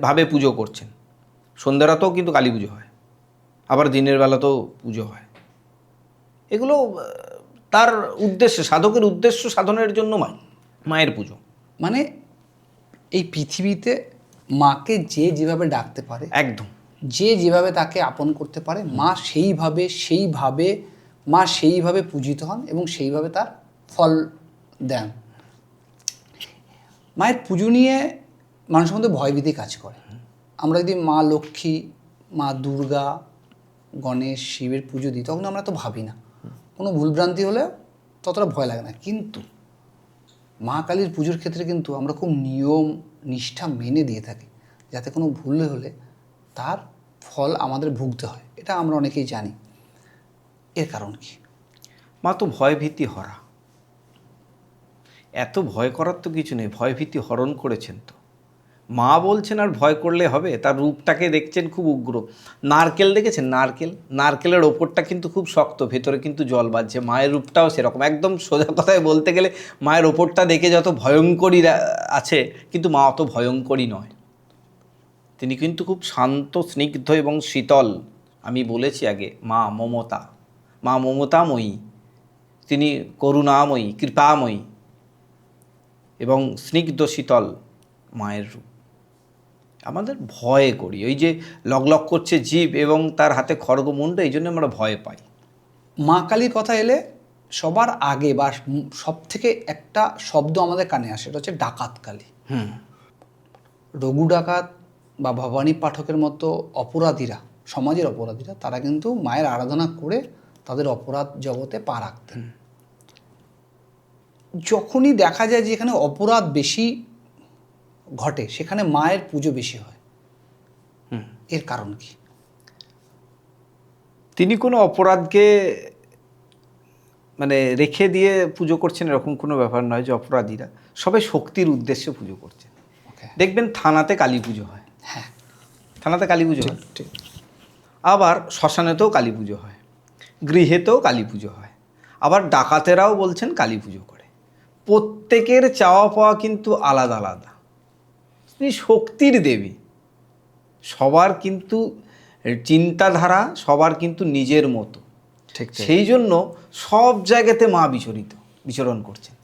ভাবে পুজো করছেন। সন্ধ্যারাতেও কিন্তু কালী পুজো হয়, আবার দিনের বেলাতেও পুজো হয়। এগুলো তার উদ্দেশ্যে, সাধকের উদ্দেশ্য সাধনের জন্য মায়ের পুজো। মানে এই পৃথিবীতে মাকে যে যেভাবে ডাকতে পারে, একদম যে যেভাবে তাকে আপন করতে পারে, মা সেইভাবে পূজিত হন এবং সেইভাবে তার ফল দেন। মায়ের পুজো নিয়ে মানুষের মধ্যে ভয়ভীতি কাজ করে। আমরা যদি মা লক্ষ্মী, মা দুর্গা, গণেশ, শিবের পুজো দিই, তখন আমরা তো ভাবি না, কোনো ভুলভ্রান্তি হলে ততটা ভয় লাগে না। কিন্তু মা কালীর পুজোর ক্ষেত্রে কিন্তু আমরা খুব নিয়ম নিষ্ঠা মেনে দিয়ে থাকি, যাতে কোনো ভুল হলে তার ফল আমাদের ভুগতে হয়। এটা আমরা অনেকেই জানি। এর কারণ কি? মা তো ভয়ভীতি হরা, এত ভয় করার তো কিছু নেই, ভয়ভীতি হরণ করেছেন। তো মা বলছেন আর ভয় করলে হবে? তার রূপটাকে দেখছেন খুব উগ্র। নারকেল দেখেছেন? নারকেলের ওপরটা কিন্তু খুব শক্ত, ভেতরে কিন্তু জল বাজছে। মায়ের রূপটাও সেরকম, একদম সোজা কথায় বলতে গেলে মায়ের ওপরটা দেখে যত ভয়ঙ্করী আছে, কিন্তু মা অত ভয়ঙ্করী নয়। তিনি কিন্তু খুব শান্ত, স্নিগ্ধ এবং শীতল। আমি বলেছি আগে, মা মমতাময়ী, তিনি করুণাময়ী, কৃপাময়ী এবং স্নিগ্ধ শীতল মায়ের রূপ। আমাদের ভয় করি, ওই যে লগলগ করছে জীব এবং তার হাতে খড়গমুণ্ড, এই জন্য আমরা ভয় পাই। মা কালীর কথা এলে সবার আগে বা সব থেকে একটা শব্দ আমাদের কানে আসে, এটা হচ্ছে ডাকাত কালী। রঘু ডাকাত বা ভবানী পাঠকের মতো অপরাধীরা, সমাজের অপরাধীরা, তারা কিন্তু মায়ের আরাধনা করে তাদের অপরাধ জগতে পা রাখতেন। যখনই দেখা যায় যে এখানে অপরাধ বেশি ঘটে, সেখানে মায়ের পুজো বেশি হয়। এর কারণ কি? তিনি কোনো অপরাধকে মানে রেখে দিয়ে পুজো করছেন এরকম কোনো ব্যাপার নয়, যে অপরাধীরা সবাই শক্তির উদ্দেশ্যে পুজো করছেন। দেখবেন থানাতে কালী পুজো হয়, হ্যাঁ, থানাতে কালী পুজো হয়, ঠিক। আবার শ্মশানেতেও কালী পুজো হয়, গৃহেতেও কালী পুজো হয়, আবার ডাকাতেরাও বলছেন কালী পুজো করে। প্রত্যেকের চাওয়া পাওয়া কিন্তু আলাদা আলাদা। তিনি শক্তির দেবী, সবার কিন্তু চিন্তাধারা সবার কিন্তু নিজের মতো, ঠিক। সেই জন্য সব জায়গাতে মা বিচরণ করছেন।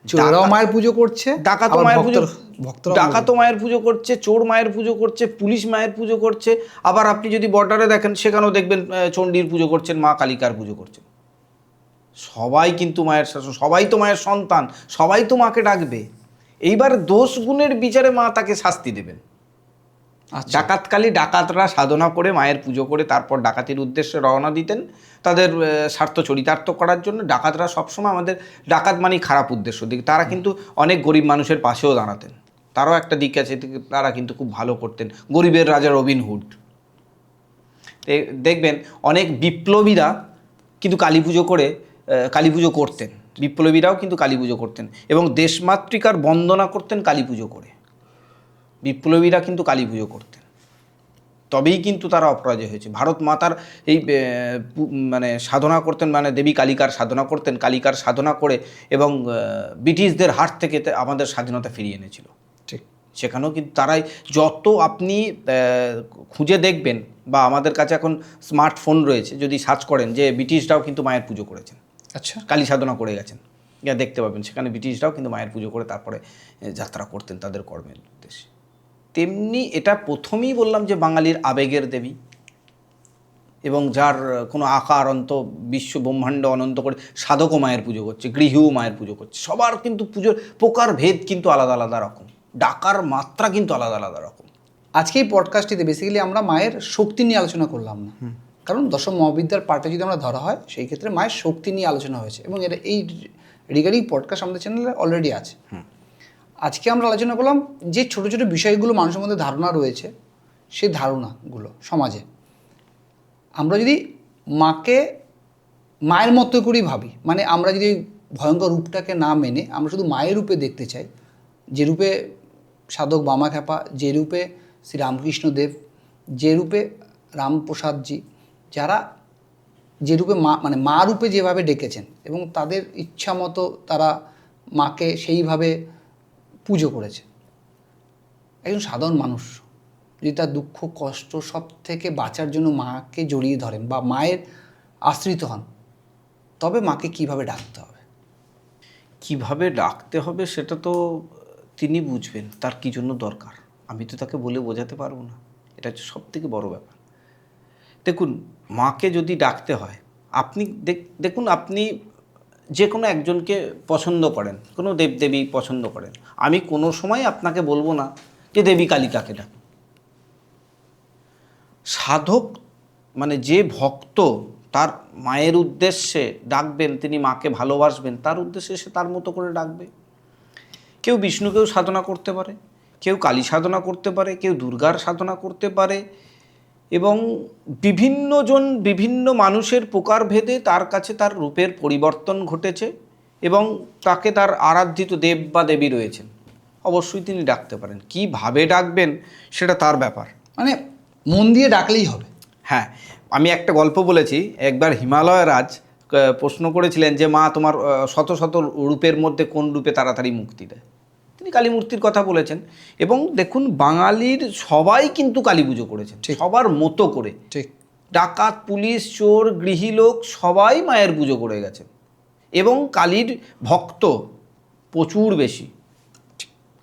চোরেরাও মায়ের পুজো করছে, ডাকাতও মায়ের পুজো, ভক্তরা ডাকাতও মায়ের পুজো করছে, চোর মায়ের পুজো করছে, পুলিশ মায়ের পুজো করছে। আবার আপনি যদি বর্ডারে দেখেন, সেখানেও দেখবেন চণ্ডীর পুজো করছেন, মা কালিকার পুজো করছেন। সবাই কিন্তু মায়ের শাসন, সবাই তো মায়ের সন্তান, সবাই তো মাকে ডাকবে। এইবার দোষ গুণের বিচারে মা তাকে শাস্তি দেবেন। ডাকাতকালী ডাকাতরা সাধনা করে মায়ের পুজো করে তারপর ডাকাতির উদ্দেশ্যে রওনা দিতেন তাদের স্বার্থ চরিতার্থ করার জন্য। ডাকাতরা সবসময়, আমাদের ডাকাত মানেই খারাপ উদ্দেশ্য দিক, তারা কিন্তু অনেক গরিব মানুষের পাশেও দাঁড়াতেন। তারাও একটা দিক আছে, তারা কিন্তু খুব ভালো করতেন। গরিবের রাজা রবিনহুড। দেখবেন অনেক বিপ্লবীরা কিন্তু কালী পুজো করে কালী পুজো করতেন, বিপ্লবীরাও কিন্তু কালী পুজো করতেন এবং দেশমাতৃকার বন্দনা করতেন কালী পুজো করে। বিপ্লবীরা কিন্তু কালী পুজো করতেন, তবেই কিন্তু তারা অপরাজয় হয়েছে। ভারত মাতার এই মানে সাধনা করতেন, মানে দেবী কালিকার সাধনা করতেন, কালিকার সাধনা করে এবং ব্রিটিশদের হাত থেকে আমাদের স্বাধীনতা ফিরিয়ে এনেছিল। ঠিক, সেখানেও কিন্তু তারাই, যত আপনি খুঁজে দেখবেন, বা আমাদের কাছে এখন স্মার্টফোন রয়েছে, যদি সার্চ করেন যে ব্রিটিশরাও কিন্তু মায়ের পুজো করেছেন, আচ্ছা, কালী সাধনা করে গেছেন, যা দেখতে পাবেন সেখানে ব্রিটিশরাও কিন্তু মায়ের পুজো করে তারপরে যাত্রা করতেন তাদের কর্মের উদ্দেশ্যে। তেমনি এটা প্রথমেই বললাম যে বাঙালির আবেগের দেবী, এবং যার কোনো আকার অন্ত, বিশ্ব ব্রহ্মাণ্ড অনন্ত করে সাধকও মায়ের পুজো করছে, গৃহীও মায়ের পুজো করছে। সবার কিন্তু পুজোর প্রকার ভেদ কিন্তু আলাদা আলাদা রকম, ডাকার মাত্রা কিন্তু আলাদা আলাদা রকম। আজকে এই পডকাস্টটিতে বেসিক্যালি আমরা মায়ের শক্তি নিয়ে আলোচনা করলাম না, কারণ দশম মহাবিদ্যার পার্টে যদি আমরা ধরা হয় সেই ক্ষেত্রে মায়ের শক্তি নিয়ে আলোচনা হয়েছে এবং এটা এই রিগার্ডিং পডকাস্ট আমাদের চ্যানেলে অলরেডি আছে। আজকে আমরা আলোচনা করলাম যে ছোটো ছোটো বিষয়গুলো মানুষের মধ্যে ধারণা রয়েছে, সেই ধারণাগুলো সমাজে আমরা যদি মাকে মায়ের মতো করেই ভাবি, মানে আমরা যদি ভয়ঙ্কর রূপটাকে না মেনে আমরা শুধু মায়ের রূপে দেখতে চাই, যে রূপে সাধক বামাখ্যাপা, যে রূপে শ্রী রামকৃষ্ণদেব, যে রূপে রামপ্রসাদজি, যারা যে রূপে মা মানে মা রূপে যেভাবে ডেকেছেন এবং তাদের ইচ্ছা মতো তারা মাকে সেইভাবে পুজো করেছে, একজন সাধারণ মানুষ যদি তার দুঃখ কষ্ট সব থেকে বাঁচার জন্য মাকে জড়িয়ে ধরেন বা মায়ের আশ্রিত হন, তবে মাকে কিভাবে ডাকতে হবে? কিভাবে ডাকতে হবে সেটা তো তিনি বুঝবেন, তার কী জন্য দরকার। আমি তো তাকে বলে বোঝাতে পারবো না, এটা হচ্ছে সব থেকে বড় ব্যাপার। দেখুন, মাকে যদি ডাকতে হয়, আপনি দেখুন, আপনি যে কোনো একজনকে পছন্দ করেন, কোনো দেবদেবী পছন্দ করেন, আমি কোনো সময় আপনাকে বলবো না যে দেবী কালিকাকে ডাক। সাধক মানে যে ভক্ত তার মায়ের উদ্দেশ্যে ডাকবেন, তিনি মাকে ভালোবাসবেন, তার উদ্দেশ্যে সে তার মতো করে ডাকবে। কেউ বিষ্ণুকেও সাধনা করতে পারে, কেউ কালী সাধনা করতে পারে, কেউ দুর্গার সাধনা করতে পারে, এবং বিভিন্নজন বিভিন্ন মানুষের প্রকারভেদে তার কাছে তার রূপের পরিবর্তন ঘটেছে এবং তাকে তার আরাধিত দেব বা দেবী রয়েছেন, অবশ্যই তিনি ডাকতে পারেন। কীভাবে ডাকবেন সেটা তার ব্যাপার, মানে মন দিয়ে ডাকলেই হবে। হ্যাঁ, আমি একটা গল্প বলেছি, একবার হিমালয় রাজ প্রশ্ন করেছিলেন যে মা তোমার শত শত রূপের মধ্যে কোন রূপে তাড়াতাড়ি মুক্তি দেয়। তিনি কালী মূর্তির কথা বলেছেন। এবং দেখুন, বাঙালির সবাই কিন্তু কালী পুজো করেছেন সবার মতো করে। ঠিক, ডাকাত, পুলিশ, চোর, গৃহীলোক সবাই মায়ের পুজো করে গেছেন এবং কালীর ভক্ত প্রচুর বেশি,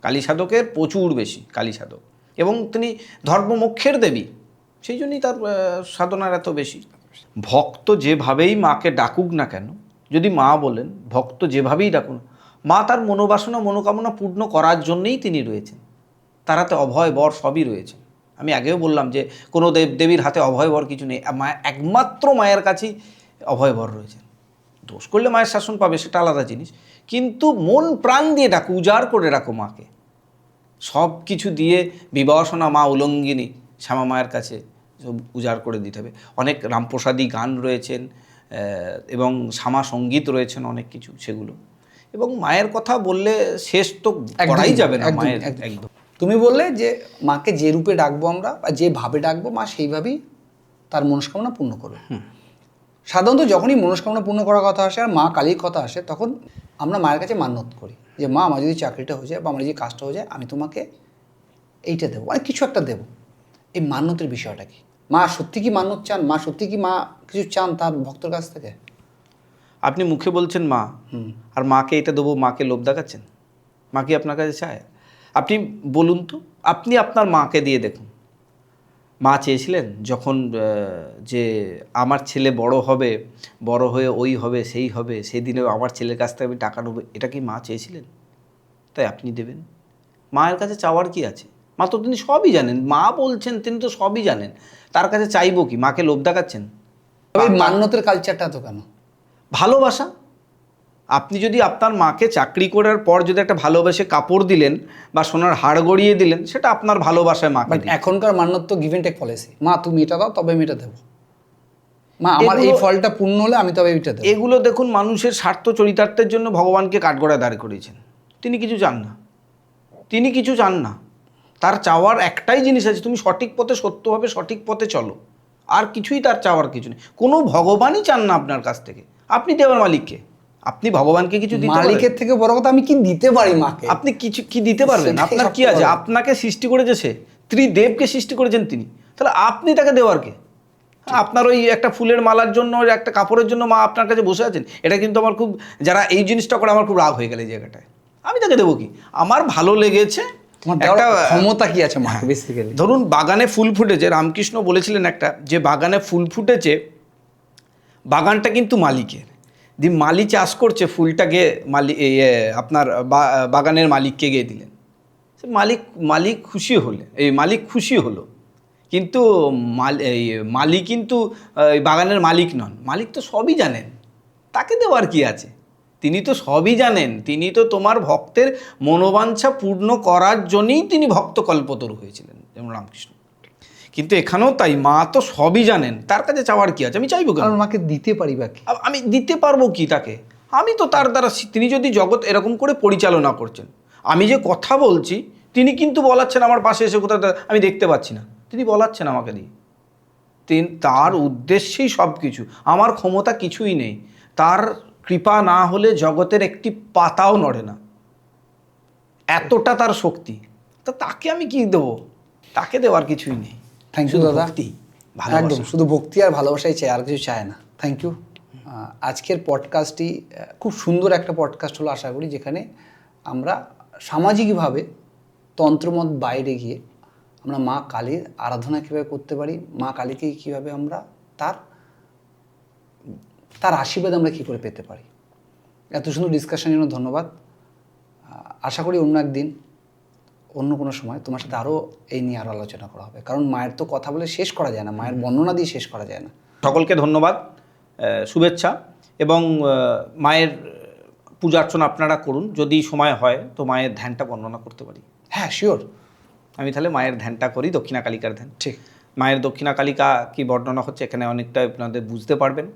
কালী সাধকের প্রচুর বেশি কালী সাধক, এবং তিনি ধর্মমোক্ষের দেবী, সেই জন্যই তার সাধনার এত বেশি। ভক্ত যেভাবেই মাকে ডাকুক না কেন, যদি মা বলেন, ভক্ত যেভাবেই ডাকুন, মা তার মনোবাসনা মনোকামনা পূর্ণ করার জন্যই তিনি রয়েছেন। তার হাতে অভয় বর সবই রয়েছে। আমি আগেও বললাম যে কোনো দেবদেবীর হাতে অভয় বর কিছু নেই, একমাত্র মায়ের কাছেই অভয় বর রয়েছে। দোষ করলে মায়ের শাসন পাবে, সেটা আলাদা জিনিস, কিন্তু মন প্রাণ দিয়ে ডাকো, উজাড় করে রাখো মাকে। সব কিছু দিয়ে বিবাসনা মা উলঙ্গিনী শ্যামা মায়ের কাছে সব উজাড় করে দিতে হবে। অনেক রামপ্রসাদী গান রয়েছেন এবং শ্যামা সঙ্গীত রয়েছেন, অনেক কিছু সেগুলো। এবং মায়ের কথা বললে শেষ তো করাই যাবে না মায়ের। একদম তুমি বললে যে মাকে যে রূপে ডাকবো আমরা বা যেভাবে ডাকবো মা সেইভাবেই তার মনস্কামনা পূর্ণ করবে। সাধারণত যখনই মনস্কামনা পূর্ণ করার কথা আসে আর মা কালীর কথা আসে, তখন আমরা মায়ের কাছে মান্যত করি যে মা, আমার যদি চাকরিটা হয়ে যায় বা আমার যদি কাজটা হয়ে যায়, আমি তোমাকে এইটা দেবো, মানে কিছু একটা দেবো। এই মান্যতের বিষয়টা কি? মা সত্যি কি মান্যত চান? মা সত্যি কি মা কিছু চান তার ভক্তর কাছ থেকে? আপনি মুখে বলছেন মা, আর মাকে এটা দেবো, মাকে লোভ দেখাচ্ছেন। মা কি আপনার কাছে চায়? আপনি বলুন তো, আপনি আপনার মাকে দিয়ে দেখুন। মা চেয়েছিলেন যখন যে আমার ছেলে বড় হবে, বড় হয়ে ওই হবে সেই হবে, সেই দিনে আমার ছেলের কাছ থেকে আমি টাকা নেবো, এটা কি মা চেয়েছিলেন? তাই আপনি দেবেন। মায়ের কাছে চাওয়ার কি আছে? মা তো তিনি সবই জানেন, মা বলছেন তিনি তো সবই জানেন, তার কাছে চাইবো কি? মাকে লোভ দেখাচ্ছেন? ওই মান্যতের কালচারটা তো কেন? ভালোবাসা। আপনি যদি আপনার মাকে চাকরি করার পর যদি একটা ভালোবেসে কাপড় দিলেন বা সোনার হাড় গড়িয়ে দিলেন, সেটা আপনার ভালোবাসায় মাকে দিলেন। এখনকার মান্যত তো গিভ এন্ড টেক পলিসি। মা তুমি এটা দাও, তবে আমি এটা দেবো। মা আমার এই ফলটা পূর্ণ হলে আমি তবে এইটা দেবো। এগুলো দেখুন, মানুষের স্বার্থ চরিতার্থের জন্য ভগবানকে কাঠগড়ায় দাঁড় করিয়েছেন। তিনি কিছু চান না, তিনি কিছু চান না। তার চাওয়ার একটাই জিনিস আছে, তুমি সঠিক পথে সত্যভাবে সঠিক পথে চলো, আর কিছুই তার চাওয়ার কিছু নেই। কোনো ভগবানই চান না আপনার কাছ থেকে। আপনি দেওয়ার মালিককে, আপনি ভগবানকে কিছু দিতে পারেন? মালিকের থেকে বড় কথা আমি কি দিতে পারি মাকে? আপনি কিছু কি দিতে পারবেন? আপনার কি আছে? আপনাকে সৃষ্টি করেছে সে, ত্রিদেবকে সৃষ্টি করেছেন তিনি, তাহলে আপনি তাকে দেওয়ার কে? আপনার ওই একটা ফুলের মালার জন্য, একটা কাপড়ের জন্য মা আপনার কাছে বসে আছেন, এটা কিন্তু আমার খুব, যারা এই জিনিসটা করে আমার খুব রাগ হয়ে গেল এই জায়গাটায়। আমি তাকে দেবো কি? আমার ভালো লেগেছে। একটা ক্ষমতা কি আছে মাকে বেসিক্যালি? ধরুন বাগানে ফুল ফুটেছে, রামকৃষ্ণ বলেছিলেন একটা, যে বাগানে ফুল ফুটেছে, বাগানটা কিন্তু মালিকের, মালি চাষ করছে, ফুলটাকে আপনার বাগানের মালিককে গিয়ে দিলেন। মালিক খুশি হলে, এই মালিক খুশি হলো, কিন্তু এই মালিক কিন্তু এই বাগানের মালিক নন, মালিক তো সবই জানেন, তাকে দেওয়ার কি আছে? তিনি তো সবই জানেন, তিনি তো তোমার ভক্তের মনোবাঞ্ছা পূর্ণ করার জন্যই তিনি ভক্ত কল্পতরু হয়েছিলেন, যেমন রামকৃষ্ণ। কিন্তু এখানেও তাই, মা তো সবই জানেন, তার কাছে চাওয়ার কি আছে? আমি চাইবো কেন? কারণ মাকে দিতে পারি বা কি? আমি দিতে পারবো কি তাকে? আমি তো তার দ্বারা, তিনি যদি জগৎ এরকম করে পরিচালনা করছেন, আমি যে কথা বলছি তিনি কিন্তু বলাচ্ছেন আমার পাশে এসে, কোথাও আমি দেখতে পাচ্ছি না, তিনি বলাচ্ছেন আমাকে দিয়ে। তার উদ্দেশ্যেই সব কিছু, আমার ক্ষমতা কিছুই নেই, তার কৃপা না হলে জগতের একটি পাতাও নড়ে না, এতটা তার শক্তি। তো তাকে আমি কি দেবো? তাকে দেওয়ার কিছুই নেই। থ্যাংক ইউ দাদা। ভালোবাসা। একদম, শুধু ভক্তি আর ভালোবাসাই চাই, আর কিছু চায় না। Thank you. আজকের পডকাস্টটি খুব সুন্দর একটা পডকাস্ট হলো আশা করি, যেখানে আমরা সামাজিকভাবে তন্ত্রমত বাইরে গিয়ে আমরা মা কালীর আরাধনা কীভাবে করতে পারি, মা কালীকে কীভাবে আমরা তার আশীর্বাদ আমরা কী করে পেতে পারি। এত সুন্দর ডিসকাশনের জন্য ধন্যবাদ। আশা করি অন্য একদিন, অন্য কোনো সময় তোমার সাথে আরও এই নিয়ে আরও আলোচনা করা হবে, কারণ মায়ের তো কথা বলে শেষ করা যায় না, মায়ের বর্ণনা দিয়ে শেষ করা যায় না। সকলকে ধন্যবাদ, শুভেচ্ছা, এবং মায়ের পূজা অর্চনা আপনারা করুন, যদি সময় হয় তো মায়ের ধ্যানটা বর্ণনা করতে পারি। হ্যাঁ, শিওর। আমি তাহলে মায়ের ধ্যানটা করি, দক্ষিণা কালিকার ধ্যান। ঠিক। মায়ের দক্ষিণা কালিকা কি বর্ণনা হচ্ছে এখানে অনেকটা আপনাদের বুঝতে পারবেন,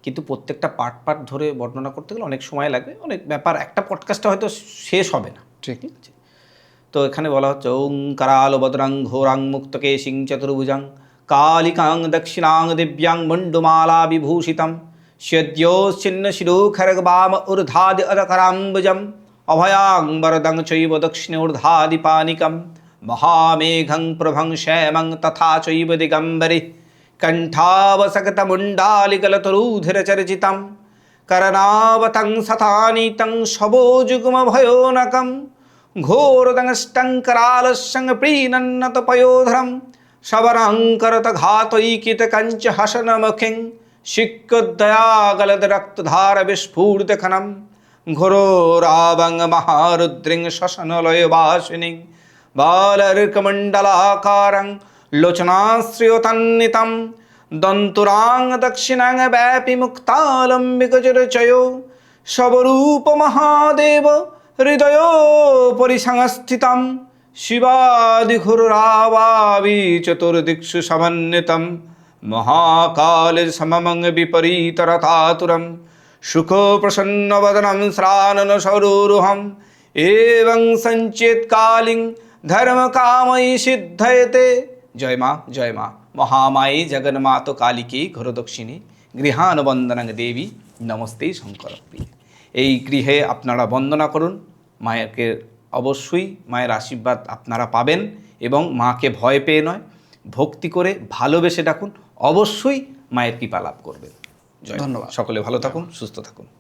কিন্তু প্রত্যেকটা পার্ট ধরে বর্ণনা করতে গেলে অনেক সময় লাগবে, অনেক ব্যাপার, একটা পডকাস্টটা হয়তো শেষ হবে না। ঠিক আছে। তো এখানে বলা হচ্ছে ওং কারাল বদরাং ঘোরাং মুক্তকে সিং চতুর্ভুজাং কালিকাং দক্ষিণাং দিব্যাং মণ্ডমালা বিভূষিতম স্যদ্যোশ্চিন্ন শিরো খরগ বাম ঊর্ধ্বাদি অদকরাম্বুজম অভয়াং বরদং চৈব দক্ষিণোর্ধ্বাদি পানিকম মহামেঘং প্রভং শ্যামং তথা চৈব দিগম্বরে কণ্ঠাবসক্তমুণ্ডালিকলতরুধিরচর্চিতম করনাবতং সথানীतं শবোযুগ্মভয়োনকম ঘোরদংষ্টং करालस्यं प्रीणन्नतपयोधरं शबरङ्करतघातैकितकञ्च हसनमुखिं शिक्कदयागलदरक्तधारविस्फूर्तखनं घोरोरावं महारुद्रिं शशनलयवासिनीं बालर्कमण्डलाकारं लोचनाश्रियतन्नितं दन्तुरां दक्षिणां व्यापिमुक्तालम्बिकजरचयो शवरूपमहादेव हृदय परिसंस्थितं शिवादिघुरावावि चतुर्दिक्षु समन्वितं महाकाल सममं विपरीतरथातुरं सुखप्रसन्नवदनं श्राननसरोरुहम् एवं सञ्चेत्कालिं धर्मकामयि सिद्धयते। जय মা মহামায়ে জগন্মাতো কালিকে ঘোরদক্ষিণে গৃহানবন্দনাং দেবী নমস্তে শঙ্কর প্রিয়ে। এই গৃহে আপনারা বন্দনা করুন, মায়েরকে অবশ্যই মায়ের আশীর্বাদ আপনারা পাবেন, এবং মাকে ভয় পেয়ে নয়, ভক্তি করে ভালোবেসে ডাকুন, অবশ্যই মায়ের কৃপা লাভ করবেন। ধন্যবাদ। সকলে ভালো থাকুন, সুস্থ থাকুন।